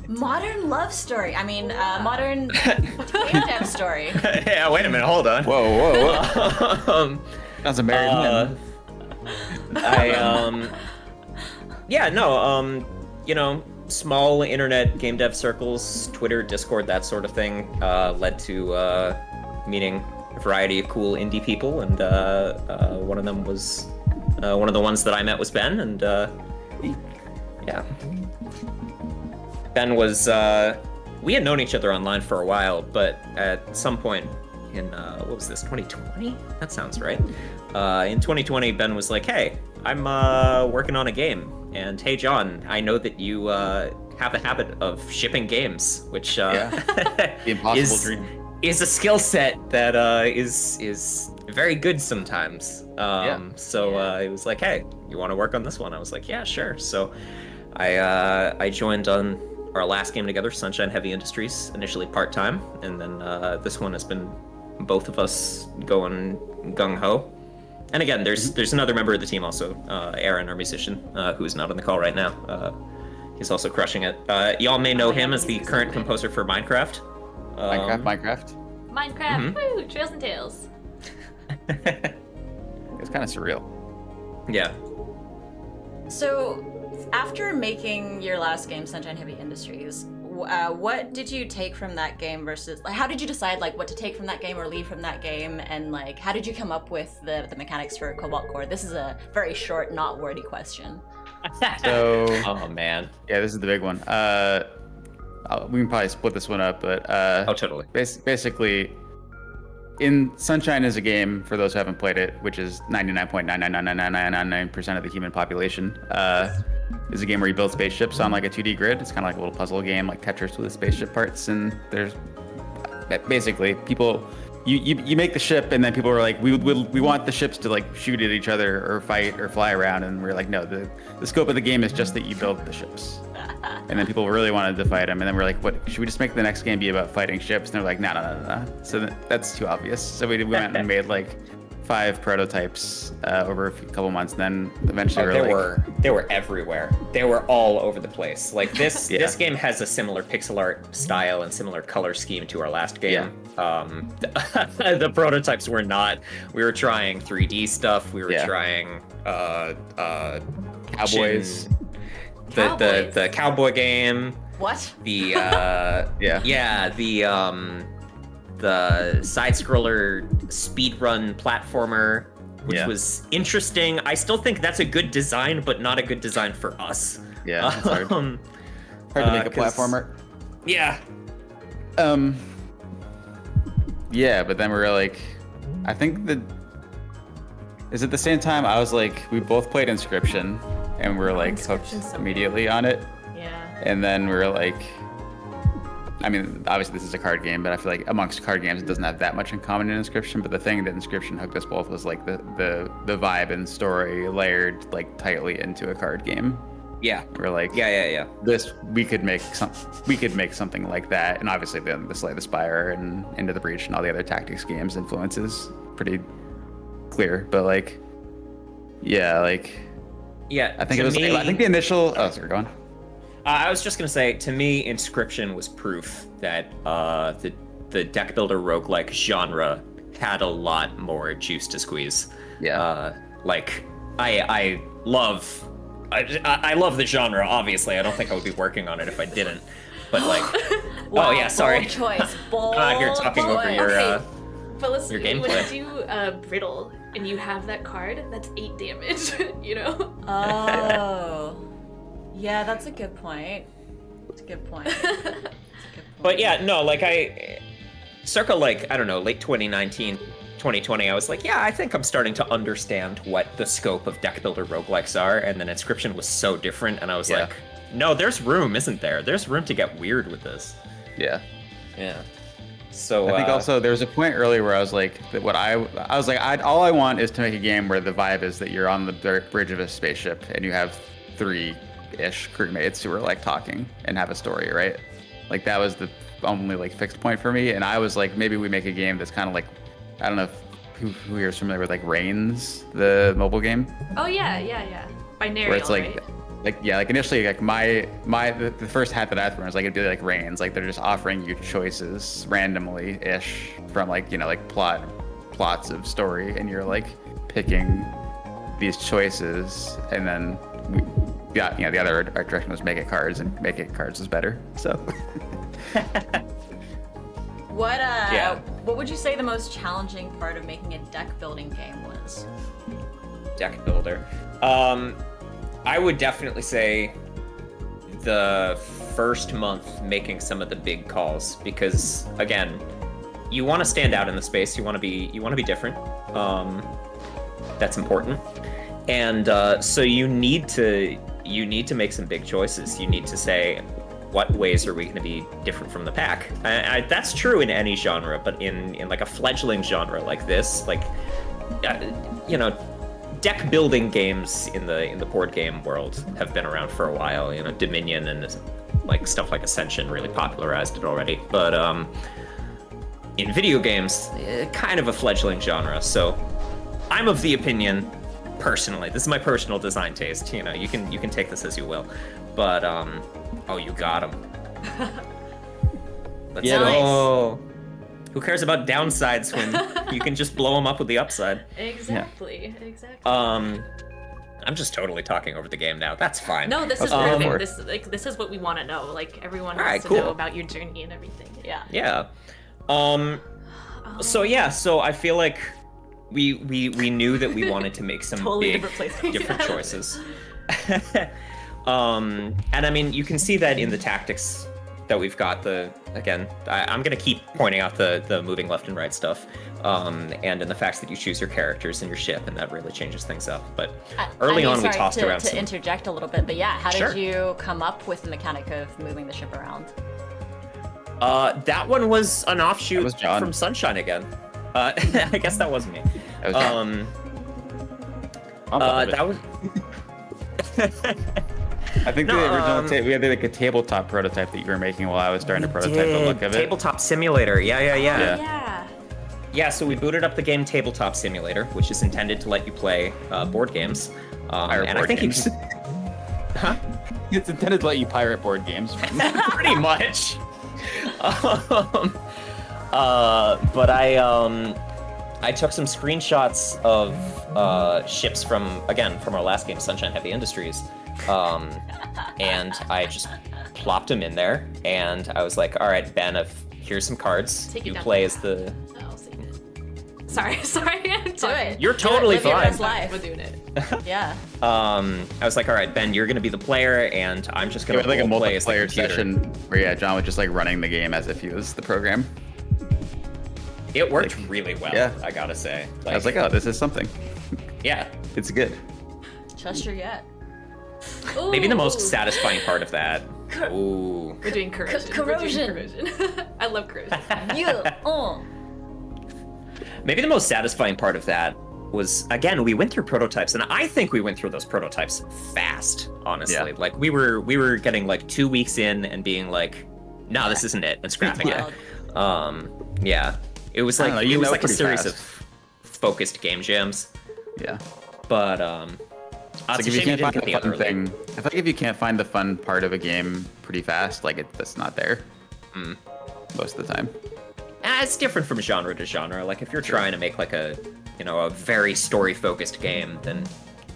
Modern love story. I mean, modern game dev story. Yeah, wait a minute, hold on. Whoa. Sounds a married man. Small internet game dev circles, Twitter, Discord, that sort of thing, led to meeting a variety of cool indie people, and one of them was one of the ones that I met was Ben, and yeah. Ben was, we had known each other online for a while, but at some point in, what was this, 2020? That sounds right. In 2020, Ben was like, hey, I'm working on a game, and hey, John, I know that you have a habit of shipping games, which The impossible dream. is a skill set that is very good sometimes. So it was like, hey, you want to work on this one? I was like, yeah, sure. So I joined on our last game together, Sunshine Heavy Industries, initially part-time, and then this one has been both of us going gung-ho. And again, there's another member of the team also, Aaron, our musician, who's not on the call right now. He's also crushing it. Y'all may know him as the current composer for Minecraft. Minecraft. Woo! Trails and Tales. It's kind of surreal. Yeah. So, after making your last game, Sunshine Heavy Industries, what did you take from that game versus, like, how did you decide like what to take from that game or leave from that game, and like how did you come up with the mechanics for Cobalt Core? This is a very short, not wordy question. So, Oh man. yeah, this is the big one. We can probably split this one up, but Oh, totally. basically, in Sunshine is a game, for those who haven't played it, which is 99.9999999% of the human population, is a game where you build spaceships on like a 2D grid. It's kind of like a little puzzle game, like Tetris with the spaceship parts. And there's basically people, you make the ship, and then people are like, we want the ships to like shoot at each other or fight or fly around. And we're like, no, the scope of the game is just that you build the ships. And then people really wanted to fight them, and then we're like, what, should we just make the next game be about fighting ships? And they're like, no. So that's too obvious. So we went and made like 5 prototypes over a couple months, and then eventually they were everywhere. They were all over the place. Like this this game has a similar pixel art style and similar color scheme to our last game. The prototypes were not. We were trying 3D stuff. We were trying Cowboys. The cowboy game. What? The the side-scroller speedrun platformer, which was interesting. I still think that's a good design, but not a good design for us. Yeah, it's hard to make a platformer. Yeah. Yeah, but then we were like, I think is at the same time I was like, we both played Inscription, and we're like hooked immediately on it. Yeah. And then we were like, I mean, obviously this is a card game, but I feel like amongst card games, it doesn't have that much in common in Inscription. But the thing that Inscription hooked us both was like the vibe and story layered like tightly into a card game. Yeah. We're like, yeah. This we could make something like that, and obviously then the Slay the Spire and Into the Breach and all the other tactics games influences pretty clear. But like, I think it was. I think the initial. Oh, sorry, go on. I was just gonna say, to me, Inscription was proof that the deck builder roguelike genre had a lot more juice to squeeze. Yeah. I love the genre. Obviously, I don't think I would be working on it if I didn't. But like, wow, oh yeah, sorry. Bold choice. Bold You're talking over choice. your But listen, your when gameplay. you do brittle and you have that card, that's 8 damage. You know. Oh. Yeah, that's a good point. That's a good point. But yeah, no, like circa like, I don't know, late 2019, 2020, I was like, yeah, I think I'm starting to understand what the scope of deck builder roguelikes are, and then Inscription was so different, and I was like, No, there's room, isn't there? There's room to get weird with this. Yeah. Yeah. So I think also there was a point earlier where I was like, that what I was like, all I want is to make a game where the vibe is that you're on the bridge of a spaceship and you have 3-ish crewmates who are like talking and have a story, right? Like that was the only like fixed point for me. And I was like, maybe we make a game that's kind of like, I don't know if who here is familiar with like Reigns, the mobile game. Oh yeah. Binary. Where it's like, right? Initially like the first hat that I threw was like it'd be like Reigns, like they're just offering you choices randomly ish from like like plots of story, and you're like picking these choices, and then the other art direction was make it cards, and make it cards was better. So what would you say the most challenging part of making a deck building game was? Deck builder. I would definitely say the first month making some of the big calls, because again, you want to stand out in the space. You want to be different. That's important. And so you need to make some big choices. You need to say, what ways are we going to be different from the pack? That's true in any genre, but in like a fledgling genre like this, like deck building games in the board game world have been around for a while. Dominion and like stuff like Ascension really popularized it already. But in video games, kind of a fledgling genre. So I'm of the opinion, personally, this is my personal design taste. You can take this as you will. But oh, you got him. Let's go. Who cares about downsides when you can just blow them up with the upside? Exactly. I'm just totally talking over the game now. That's fine. No, this is perfect. This is what we want to know. Like everyone wants to know about your journey and everything. Yeah. Yeah. So I feel like we knew that we wanted to make some Totally big different choices. And I mean, you can see that in the tactics that we've got. I'm gonna keep pointing out the moving left and right stuff, and in the facts that you choose your characters and your ship, and that really changes things up. But early on, we tossed around to interject a little bit, but yeah, how Sure. did you come up with the mechanic of moving the ship around? That one was an offshoot That was John. from Sunshine again. I guess that was me. That was John. That was. I think the original we had like a tabletop prototype that you were making while I was starting to prototype the look of it. Tabletop Simulator. Yeah. Yeah. Yeah, so we booted up the game Tabletop Simulator, which is intended to let you play board games. And I think games. Huh? It's intended to let you pirate board games. Pretty much. But I took some screenshots of ships from our last game, Sunshine Heavy Industries, and I just plopped them in there, and I was like, all right, Ben, here's some cards. You play as the... I'll save it. Sorry. Do it. You're totally Live your fine. best life. We're doing it. Yeah. I was like, all right, Ben, you're gonna be the player, and I'm just gonna like a play as the multiplayer computer. session where John was just like running the game as if he was the program. It worked really well, yeah. I gotta say. I was like, oh, this is something. Yeah. It's good. Trust your gut. Maybe the most Ooh. satisfying part of that. Ooh. We're doing corrosion. Corrosion. We're doing corrosion. I love corrosion. Yeah. Maybe the most satisfying part of that was, again, we went through prototypes, and I think we went through those prototypes fast, honestly. Yeah. Like we were getting like 2 weeks in and being like, no, this isn't it, and scrapping it. Yeah. It was like it was like a series of focused game jams. Yeah. But Like if you can't find the fun thing, I feel like if you can't find the fun part of a game pretty fast, like that's not there most of the time. It's different from genre to genre. Like if you're trying to make like a very story focused game, then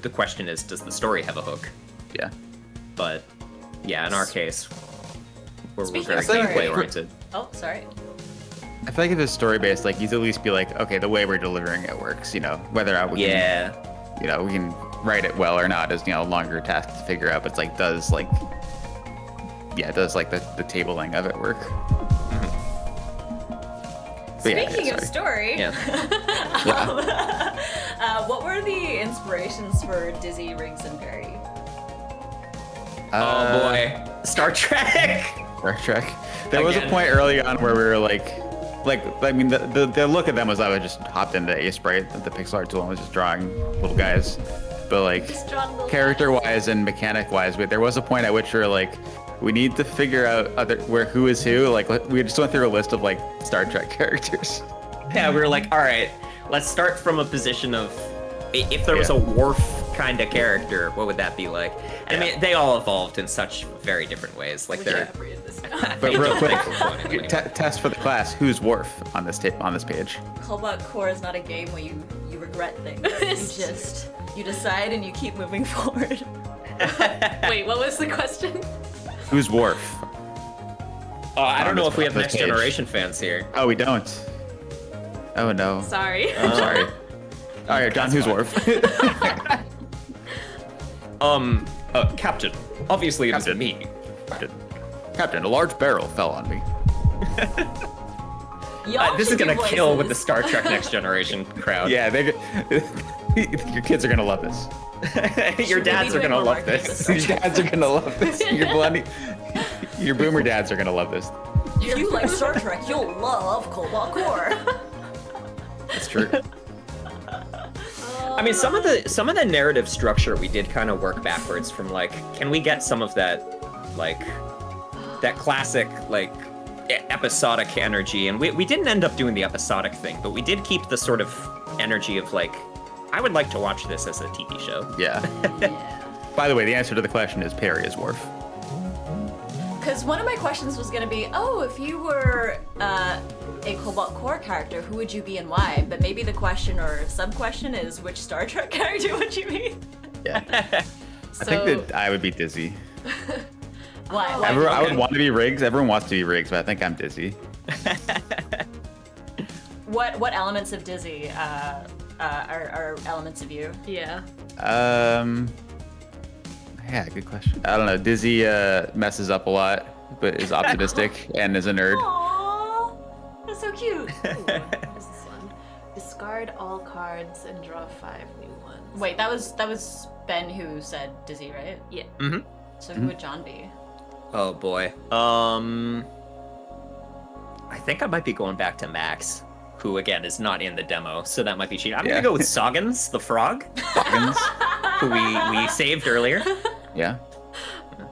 the question is, does the story have a hook? Yeah. But yeah, in our case, we're Speaking very of story- gameplay oriented. Oh, sorry. I feel like if it's story based, like you'd at least be like, okay, the way we're delivering it works. Whether or not we can, we can write it well or not is a longer task to figure out. But it's like does the tabling of it work? Speaking of story, Yeah. what were the inspirations for Dizzy, Riggs, and Barry? Oh boy, Star Trek. Star Trek. There was a Again. point early on where we were like I mean, the look of them was I would just hopped into Sprite, the pixel art tool, and was just drawing little guys. But like character-wise and mechanic-wise, there was a point at which we were like, we need to figure out who is who. Like we just went through a list of like Star Trek characters. Yeah, we were like, all right, let's start from a position of if there was a Worf kind of character, what would that be like? And I mean, they all evolved in such very different ways. Like they're. But real quick, test for the class. Who's Worf on this page? Cobalt Core is not a game where you regret things. You decide and you keep moving forward. Wait, what was the question? Who's Worf? I don't know if we have this Next page. Generation fans here. Oh, we don't. Oh no. Sorry. I'm sorry. All right, John. Who's Worf? Captain. Obviously, it's Captain. me. Captain, a large barrel fell on me. This is gonna kill with the Star Trek Next Generation crowd. Yeah, your kids are gonna love this. Your dads are gonna love this. Your dads are gonna love this. Your boomer dads are gonna love this. If you like Star Trek, you'll love Cobalt Core. That's true. I mean, some of the narrative structure we did kind of work backwards from like, can we get some of that, like, that classic like episodic energy? And we didn't end up doing the episodic thing, but we did keep the sort of energy of like, I would like to watch this as a TV show. Yeah. By the way, the answer to the question is Perry is Worf. Because one of my questions was going to be, if you were a Cobalt Core character, who would you be and why? But maybe the question or sub-question is, which Star Trek character would you be? Yeah. I think that I would be Dizzy. Why? I would want to be Riggs. Everyone wants to be Riggs, but I think I'm Dizzy. What elements of Dizzy are elements of you? Yeah. Yeah, good question. I don't know. Dizzy messes up a lot, but is optimistic and is a nerd. Aww, that's so cute. What is this one? Discard all cards and draw 5 new ones. Wait, that was Ben who said Dizzy, right? Yeah. Mm-hmm. So who would John be? Oh boy. I think I might be going back to Max, who again is not in the demo, so that might be cheating. I'm gonna go with Soggins, the frog, Soggins. who we saved earlier. Yeah.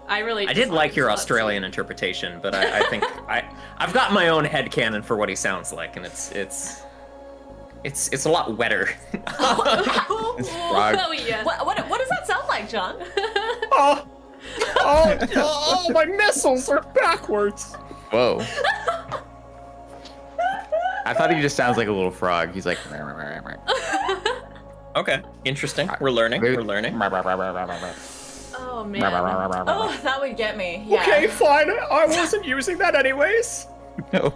I did like your Australian interpretation, but I think I've got my own headcanon for what he sounds like, and it's a lot wetter. It's frog. Oh yeah. What does that sound like, John? Oh, my missiles are backwards. Whoa. I thought he just sounds like a little frog. He's like. Okay, interesting. We're learning. We're learning. Oh man. Oh, that would get me. Yeah. Okay, fine. I wasn't using that anyways. No.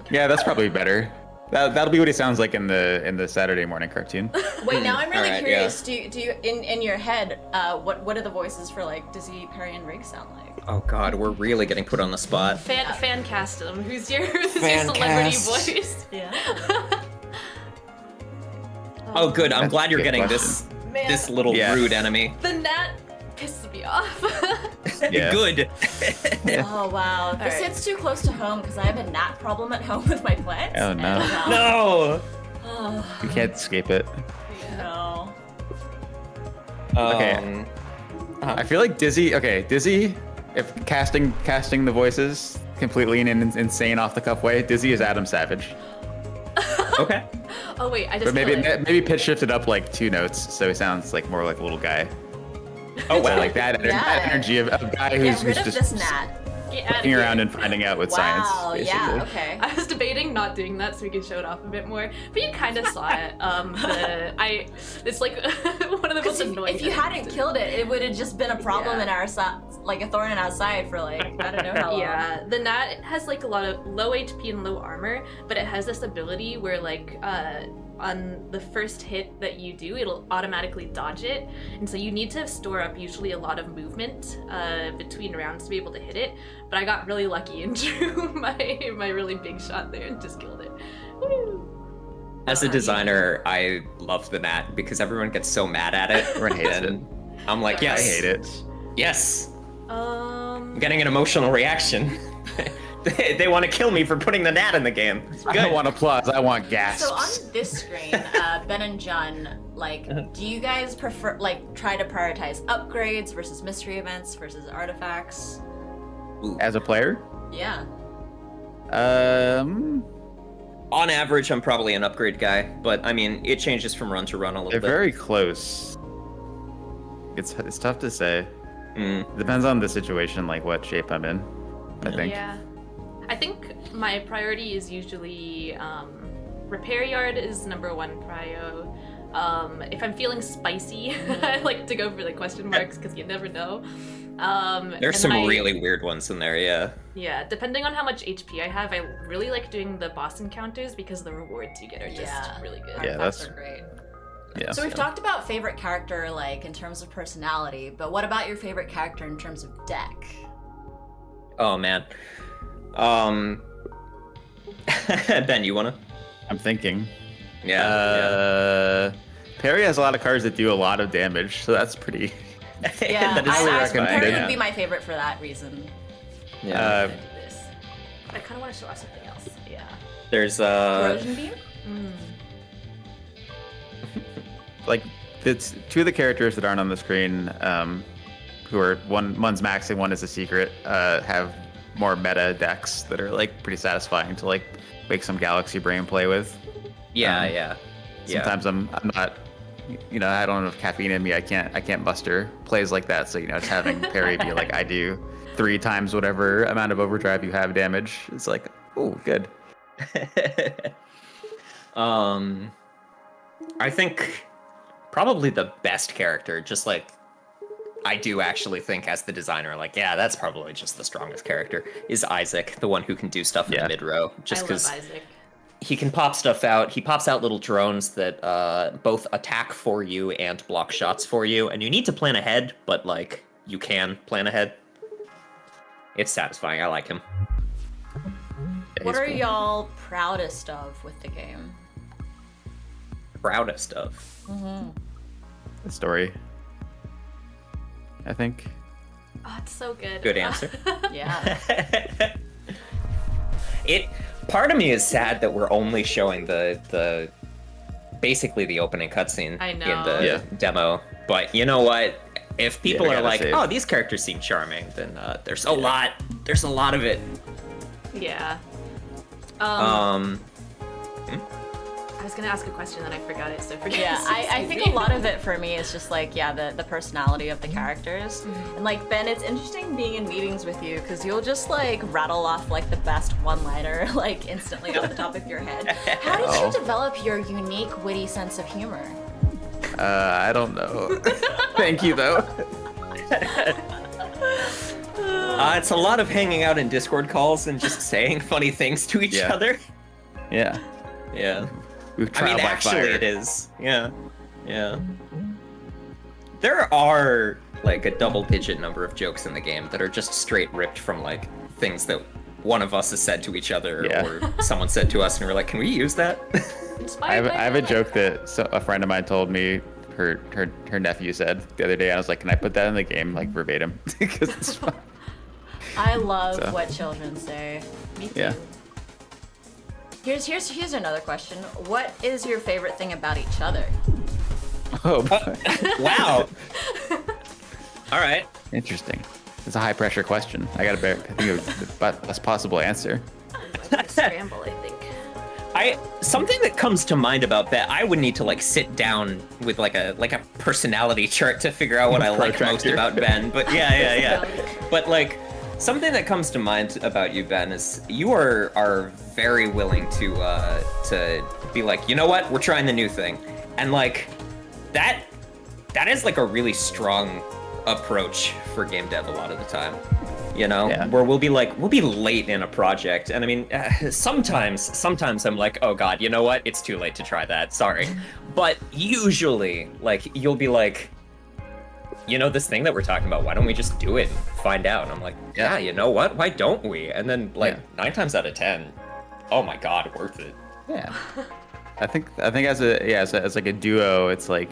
Yeah, that's probably better. That'll be what he sounds like in the Saturday morning cartoon. Wait, now I'm really Alright, curious. Do you in your head, what do the voices for like Dizzy, Perry, and Riggs sound like? Oh God, we're really getting put on the spot. Fan cast him. Who's your Fan celebrity cast. voice? Yeah. Oh, good. I'm That's glad a you're good getting question. this little Yeah. rude enemy. The gnat pisses me off. Yeah. Good. Oh wow, this Alright. hits too close to home because I have a gnat problem at home with my plants. Oh, no. And, No. oh, You can't escape it. no. Okay. I feel like Dizzy. Okay, Dizzy. If casting the voices completely in an insane off the cuff way, Dizzy is Adam Savage. Okay. Oh wait, I just But maybe realized- maybe pitch shifted up like 2 notes, so he sounds like more like a little guy. Oh So wow. like that energy of a guy Get who's rid of just this gnat. Get outta looking here. around and finding out with science. Wow, Basically. yeah, okay. I was debating not doing that so we could show it off a bit more, but you kind of saw it. It's like one of the most Because annoying. if you things hadn't to- killed it would have just been a problem Yeah. in our side, like a thorn in our side for like I don't know how long. Yeah, the gnat has like a lot of low HP and low armor, but it has this ability where like on the first hit that you do, it'll automatically dodge it, and so you need to store up usually a lot of movement between rounds to be able to hit it. But I got really lucky and drew my really big shot there and just killed it. Woo! As a designer, I love the gnat because everyone gets so mad at it. Everyone hates it. And I'm like, yes. I hate it. Yes. I'm Um, getting an emotional reaction. They want to kill me for putting the gnat in the game. It's I good. don't want applause. I want gasps. So on this screen, Ben and John, like, do you guys prefer, like, try to prioritize upgrades versus mystery events versus artifacts? As a player, Yeah. On average, I'm probably an upgrade guy, but I mean, it changes from run to run a little they're bit. very close. It's tough to say. Depends on the situation, like what shape I'm in. I think. yeah. I think my priority is usually repair yard is number one prio. If I'm feeling spicy, I like to go for the question marks because you never know. There's some really weird ones in there, yeah. Yeah, depending on how much HP I have, I really like doing the boss encounters because the rewards you get are just really good. Yeah, Artifacts that's- are great. Yeah. So we've talked about favorite character, like, in terms of personality, but what about your favorite character in terms of deck? Oh man. Ben, you wanna? I'm thinking. Yeah. Perry has a lot of cards that do a lot of damage, so that's pretty. Yeah, That is highly I recommended. Perry yeah. would be my favorite for that reason. Yeah. This. I kind of want to show off something else. Yeah. There's Corrosion beam? Like, it's two of the characters that aren't on the screen, who are one's max and one is a secret, have more meta decks that are like pretty satisfying to like make some Galaxy Brain play with. yeah. Sometimes I'm not, I don't have caffeine in me. I can't muster plays like that. So just having Perry be like, I do 3 times whatever amount of overdrive you have damage. It's like, oh, good. I think probably the best character, just like I do actually think as the designer, like, yeah, that's probably just the strongest character, is Isaac, the one who can do stuff in the mid row. Just I love because Isaac. he can pop stuff out. He pops out little drones that both attack for you and block shots for you, and you need to plan ahead, but like you can plan ahead. It's satisfying. I like him. Yeah, What he's are cool. y'all proudest of with the game? Proudest of. The story, I think. Oh, it's so good. Good answer. Yeah. Part of me is sad that we're only showing the basically the opening cutscene I in know. the Yeah. demo. But you know what? If people we are gotta like, save. "Oh, these characters seem charming," then there's a lot of it. Yeah. I was gonna ask a question and I forgot it, so forget. Yeah, I think a lot of it for me is just like, the personality of the characters. And like, Ben, it's interesting being in meetings with you because you'll just like rattle off like the best one-liner like instantly off the top of your head. How did you develop your unique, witty sense of humor? I don't know. Thank you though. It's a lot of hanging out in Discord calls and just saying funny things to each Yeah. other. Yeah. Yeah. We've tried by Actually, fire. it is. Yeah. Yeah. There are like a double-digit number of jokes in the game that are just straight ripped from like things that one of us has said to each other or someone said to us, and we're like, "Can we use that?" Inspired by I have a that. joke that a friend of mine told me her nephew said the other day. I was like, "Can I put that in the game like verbatim?" Because it's fun. I love So. what children say. Me too. Yeah. Here's another question. What is your favorite thing about each other? Oh, boy. Wow. All right. Interesting. It's a high pressure question. I think it was the best possible answer. I'm gonna scramble, I think. Something that comes to mind about that, I would need to like sit down with like a personality chart to figure out what I like most Protractor. about Ben. But yeah. But like something that comes to mind about you, Ben, is you are very willing to be like, you know what, we're trying the new thing, and like that is like a really strong approach for game dev a lot of the time. Where we'll be late in a project, and I mean, sometimes I'm like, oh god, you know what, it's too late to try that, sorry. But usually, like, you'll be like, this thing that we're talking about, why don't we just do it and find out? And I'm like, yeah, you know what, why don't we? And then like 9 times out of 10, oh my god, worth it. Yeah. I think as like a duo, it's like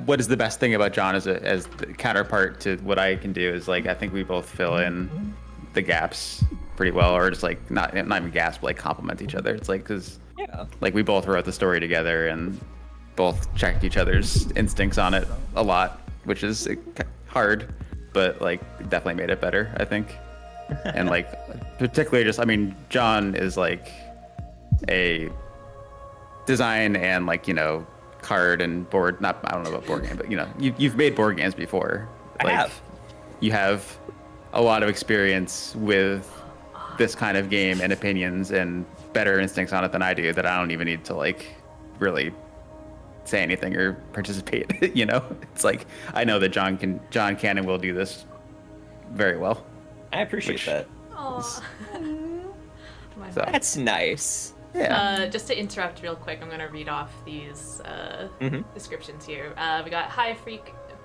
what is the best thing about John as the counterpart to what I can do is like I think we both fill in the gaps pretty well, or just like not even gaps, but like complement each other. It's like because like we both wrote the story together and both checked each other's instincts on it a lot, which is hard, but like definitely made it better, I think. And like particularly just, I mean, John is like a design and like, you know, card and board, not, I don't know about board game, but you know, you've made board games before. Like, I have. You have a lot of experience with this kind of game and opinions and better instincts on it than I do, that I don't even need to like really say anything or participate. You know, it's like I know that John can and will do this very well. I appreciate that. Aw. My So. That's nice. Yeah. Just to interrupt real quick, I'm going to read off these Mhm. descriptions here. We got high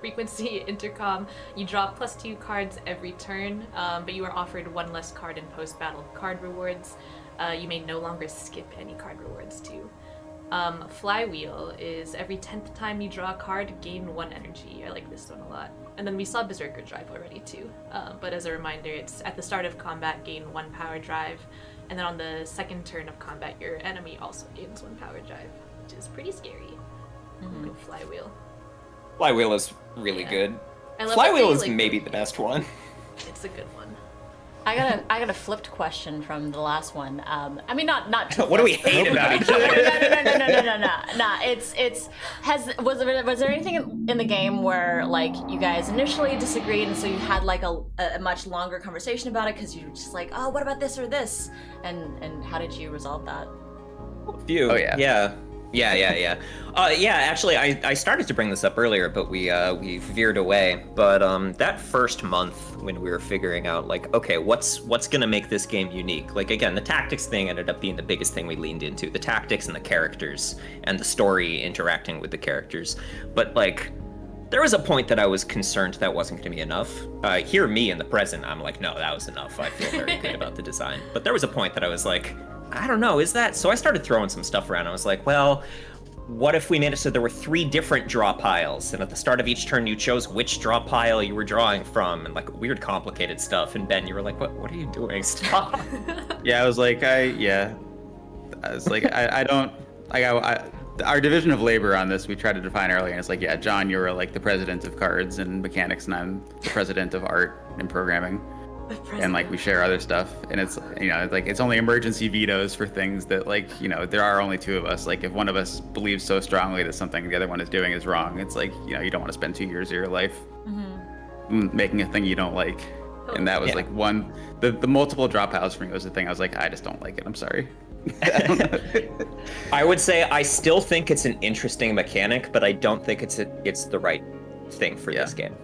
frequency intercom. You draw +2 cards every turn, but you are offered 1 less card in post-battle card rewards. You may no longer skip any card rewards too. Flywheel is every 10th time you draw a card, gain 1 energy. I like this one a lot. And then we saw Berserker Drive already too. But as a reminder, it's at the start of combat, gain 1 power drive. And then on the second turn of combat, your enemy also gains 1 power drive, which is pretty scary. Good Flywheel. Flywheel is really Yeah. good. I love Flywheel that is they, like, maybe the best one. It's a good one. I got a flipped question from the last one. I mean, not. Too What do we flipped, hate but- about each other? No. It's was there anything in the game where like you guys initially disagreed, and so you had like a much longer conversation about it because you were just like, oh, what about this or this, and how did you resolve that? Few. Oh, yeah. Yeah. Actually, I started to bring this up earlier, but we veered away. But that first month when we were figuring out like, okay, what's gonna make this game unique? Like again, the tactics thing ended up being the biggest thing we leaned into. The tactics and the characters and the story interacting with the characters. But like, there was a point that I was concerned that wasn't gonna be enough. Here, me in the present, I'm like, no, that was enough. I feel very good about the design. But there was a point that I was like, I don't know, is that? So I started throwing some stuff around. I was like, well, what if we made it so there were 3 different draw piles, and at the start of each turn you chose which draw pile you were drawing from, and like weird complicated stuff. And Ben, you were like, what are you doing? Stop. Yeah, I was like, I don't, our division of labor on this, we tried to define earlier, and it's like, yeah, John, you're like the president of cards and mechanics, and I'm the president of art and programming. And like we share other stuff, and it's, you know, like it's only emergency vetoes for things that, like, you know, there are only 2 of us. Like if one of us believes so strongly that something the other one is doing is wrong, it's like, you know, you don't want to spend 2 years of your life making a thing you don't like. And that was like one, the multiple drop piles for me was the thing. I was like, I just don't like it. I'm sorry. I don't know. I would say I still think it's an interesting mechanic, but I don't think it's the right thing for this game.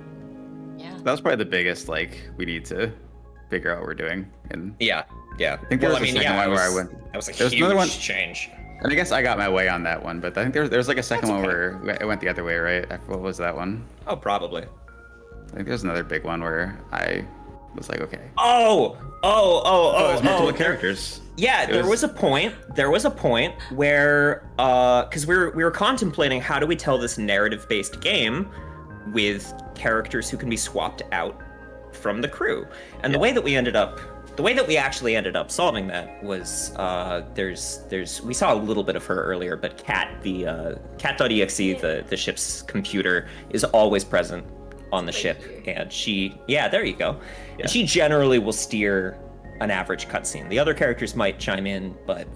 Yeah. That was probably the biggest, like, we need to figure out what we're doing. And Yeah. I think there was a second one where I went. That was a There's huge another one- change. And I guess I got my way on that one, but I think there's like a second one where it went the other way, right? What was that one? Oh, probably. I think there's another big one where I was like, okay. Oh, There's multiple characters. Yeah, there was a point where, because we were contemplating how do we tell this narrative-based game with characters who can be swapped out from the crew, and the way that we actually ended up solving that was we saw a little bit of her earlier, but Cat, the cat.exe, the ship's computer, is always present on the ship, and there you go. And she generally will steer an average cutscene. The other characters might chime in, but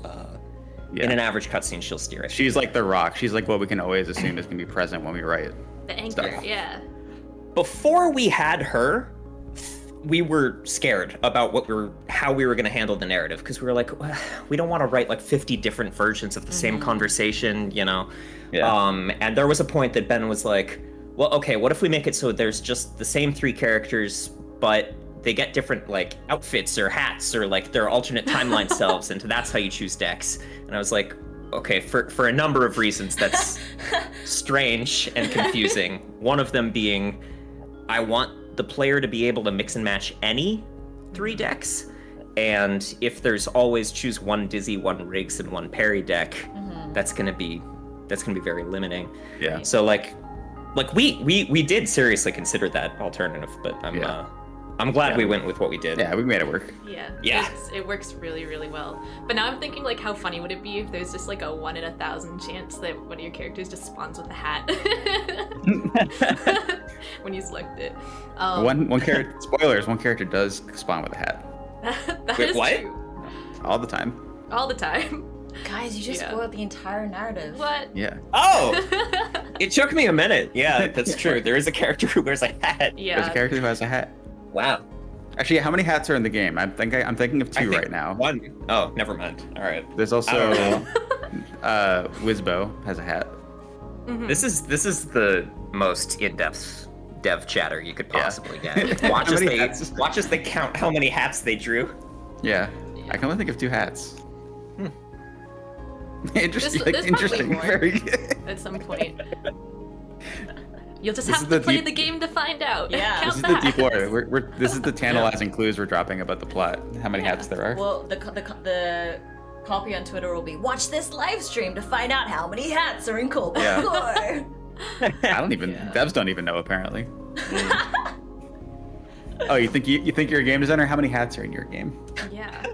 in an average cutscene, she'll steer it. She's like the rock. She's like what we can always assume is going to be present when we write. The anchor, Stuff. yeah. Before we had her, we were scared about how we were going to handle the narrative, because we were like, we don't want to write like 50 different versions of the same conversation, you know? Yeah. And there was a point that Ben was like, well, okay, what if we make it so there's just the same 3 characters, but they get different like outfits or hats or like their alternate timeline selves, and that's how you choose decks. And I was like, okay, for a number of reasons that's strange and confusing. One of them being, I want the player to be able to mix and match any 3 decks, and if there's always choose 1 Dizzy, 1 Riggs, and 1 Parry deck, that's gonna be be very limiting. Yeah. So like we did seriously consider that alternative, but I'm glad we went with what we did. Yeah, we made it work. Yeah. It works really, really well. But now I'm thinking like how funny would it be if there's just like a 1 in 1,000 chance that one of your characters just spawns with a hat when you select it. One character. Spoilers. One character does spawn with a hat That Wait, is what? true. all the time. All the time. Guys, you just Yeah. spoiled the entire narrative. What? Yeah. Oh, it took me a minute. Yeah, that's true. There is a character who wears a hat. There's a Yeah. character who has a hat. Wow. Actually, how many hats are in the game? I'm thinking of I two think right now. One. Oh, never mind. All right. There's I also don't Wizbo has a hat. Mhm. This is the most in-depth dev chatter you could Yeah. possibly get. Watch How as many they hats? watch as they count how many hats they drew. Yeah. I can only think of 2 hats. Interesting. There's probably Interesting. more. Very good. At some point. You'll just This have is to the play deep- the game to find out. Yeah. Count This is the deep back. lore. This is the tantalizing clues we're dropping about the plot. How many hats there are. Well, the copy on Twitter will be, watch this live stream to find out how many hats are in Cobalt Yeah. Core. I don't even. Yeah. Devs don't even know apparently. Oh, you think you're a game designer? How many hats are in your game? Yeah.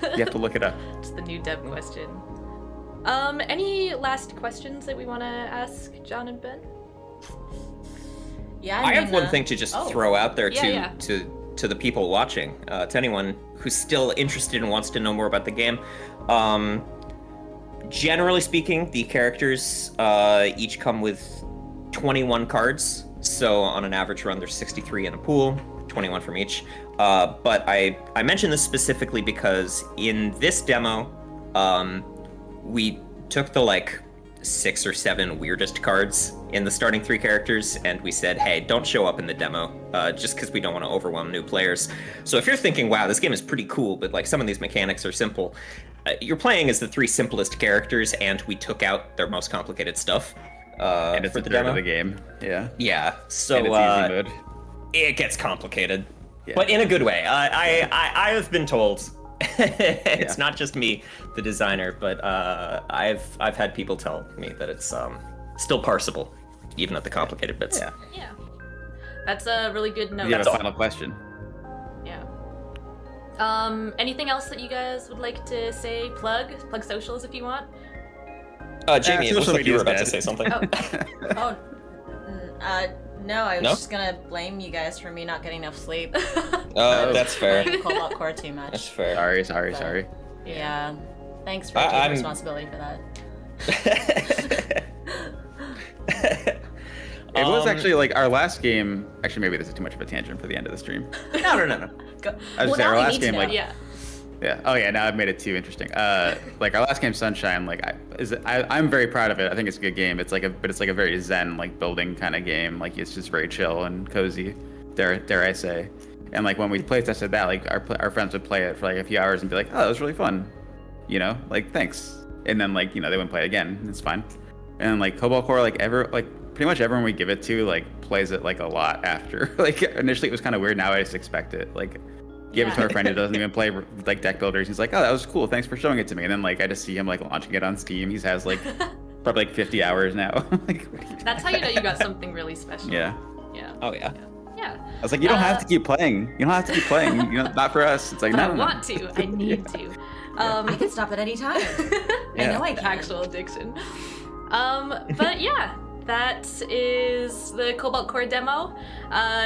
You have to look it up. It's the new dev question. Any last questions that we want to ask John and Ben? Yeah, I have mean, one thing to just throw out there Yeah, to the people watching, to anyone who's still interested and wants to know more about the game. Generally speaking, the characters each come with 21 cards. So on an average run, there's 63 in a pool, 21 from each. But I mention this specifically because in this demo, we took the 6 or 7 weirdest cards in the starting 3 characters, and we said, hey, don't show up in the demo, just because we don't want to overwhelm new players. So if you're thinking, wow, this game is pretty cool, but some of these mechanics are simple, you're playing as the 3 simplest characters, and we took out their most complicated stuff And it's for a the third demo. of the game. Yeah. Yeah, so And it's easy mode. it gets complicated, Yeah. but in a good way. I have been told. It's not just me, the designer, but I've had people tell me that it's still parsable, even at the complicated bits. Yeah. Yeah. That's a really good note. You have That's a all. final question. Yeah. Anything else that you guys would like to say? Plug socials if you want. Jaymee, it looks social like you were media about to is say dead. something. Oh, no, I was No? just gonna blame you guys for me not getting enough sleep. Oh, that's fair. Playing Cobalt Core too much. That's fair. Sorry. Yeah. Thanks for I- taking I'm- responsibility for that. It was actually our last game. Actually, maybe this is too much of a tangent for the end of the stream. No. Go. I was Well, just saying, now our we last need to game, know. Yeah. Yeah. Oh yeah. Now I've made it too interesting. Our last game, Sunshine. I'm very proud of it. I think it's a good game. It's a very zen building kind of game. It's just very chill and cozy. Dare I say? And when we play tested that, our friends would play it for a few hours and be like, oh, that was really fun. Thanks. And then they wouldn't play it again. It's fine. And Cobalt Core, pretty much everyone we give it to plays it a lot after. Initially it was kind of weird. Now I just expect it. Give it to our friend who doesn't even play deck builders. He's like, oh, that was cool. Thanks for showing it to me. And then I just see him launching it on Steam. He has probably 50 hours now. What are you That's how you know you got something really special. Yeah. Yeah. Oh yeah. Yeah. I was like, you don't have to keep playing. You don't have to keep playing. Not for us. It's But no, I no, no. want to. I need to. I can stop at any time. I know I can. Actual addiction. But yeah, that is the Cobalt Core demo.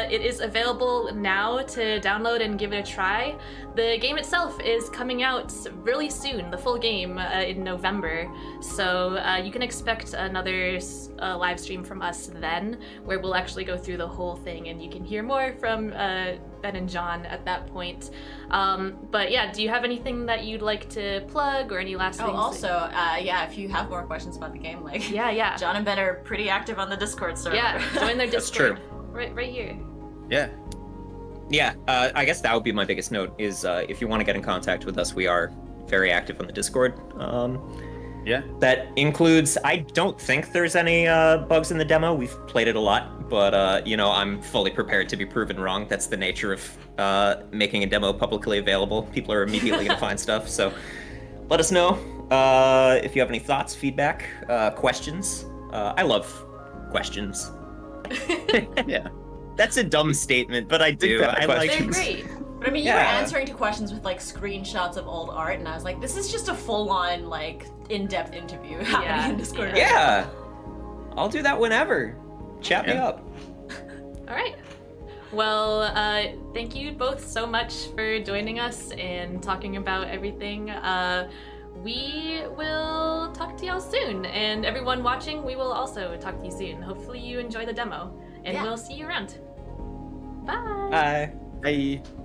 It is available now to download and give it a try. The game itself is coming out really soon, the full game, in November. So you can expect another live stream from us then, where we'll actually go through the whole thing and you can hear more from Ben and John at that point. But yeah, do you have anything that you'd like to plug or any last Oh, things? also, if you have more questions about the game, Yeah. John and Ben are pretty active on the Discord server. Yeah, join their That's Discord. true. Right here. Yeah. Yeah, I guess that would be my biggest note is if you want to get in contact with us, we are very active on the Discord. Yeah. That includes, I don't think there's any bugs in the demo. We've played it a lot, but I'm fully prepared to be proven wrong. That's the nature of making a demo publicly available. People are immediately going to find stuff, so let us know. If you have any thoughts, feedback, questions, I love questions. Yeah. That's a dumb statement, but I do. fan of I like. They're questions. great. But I mean, you were Yeah. answering to questions with like screenshots of old art, and I was like, this is just a full-on like in-depth interview happening in Discord. right Yeah, I'll do that whenever. Chat me Yeah. up. All right. Well, thank you both so much for joining us and talking about everything. We will talk to y'all soon, and everyone watching, we will also talk to you soon. Hopefully you enjoy the demo, and Yeah. we'll see you around. Bye! Bye. Bye.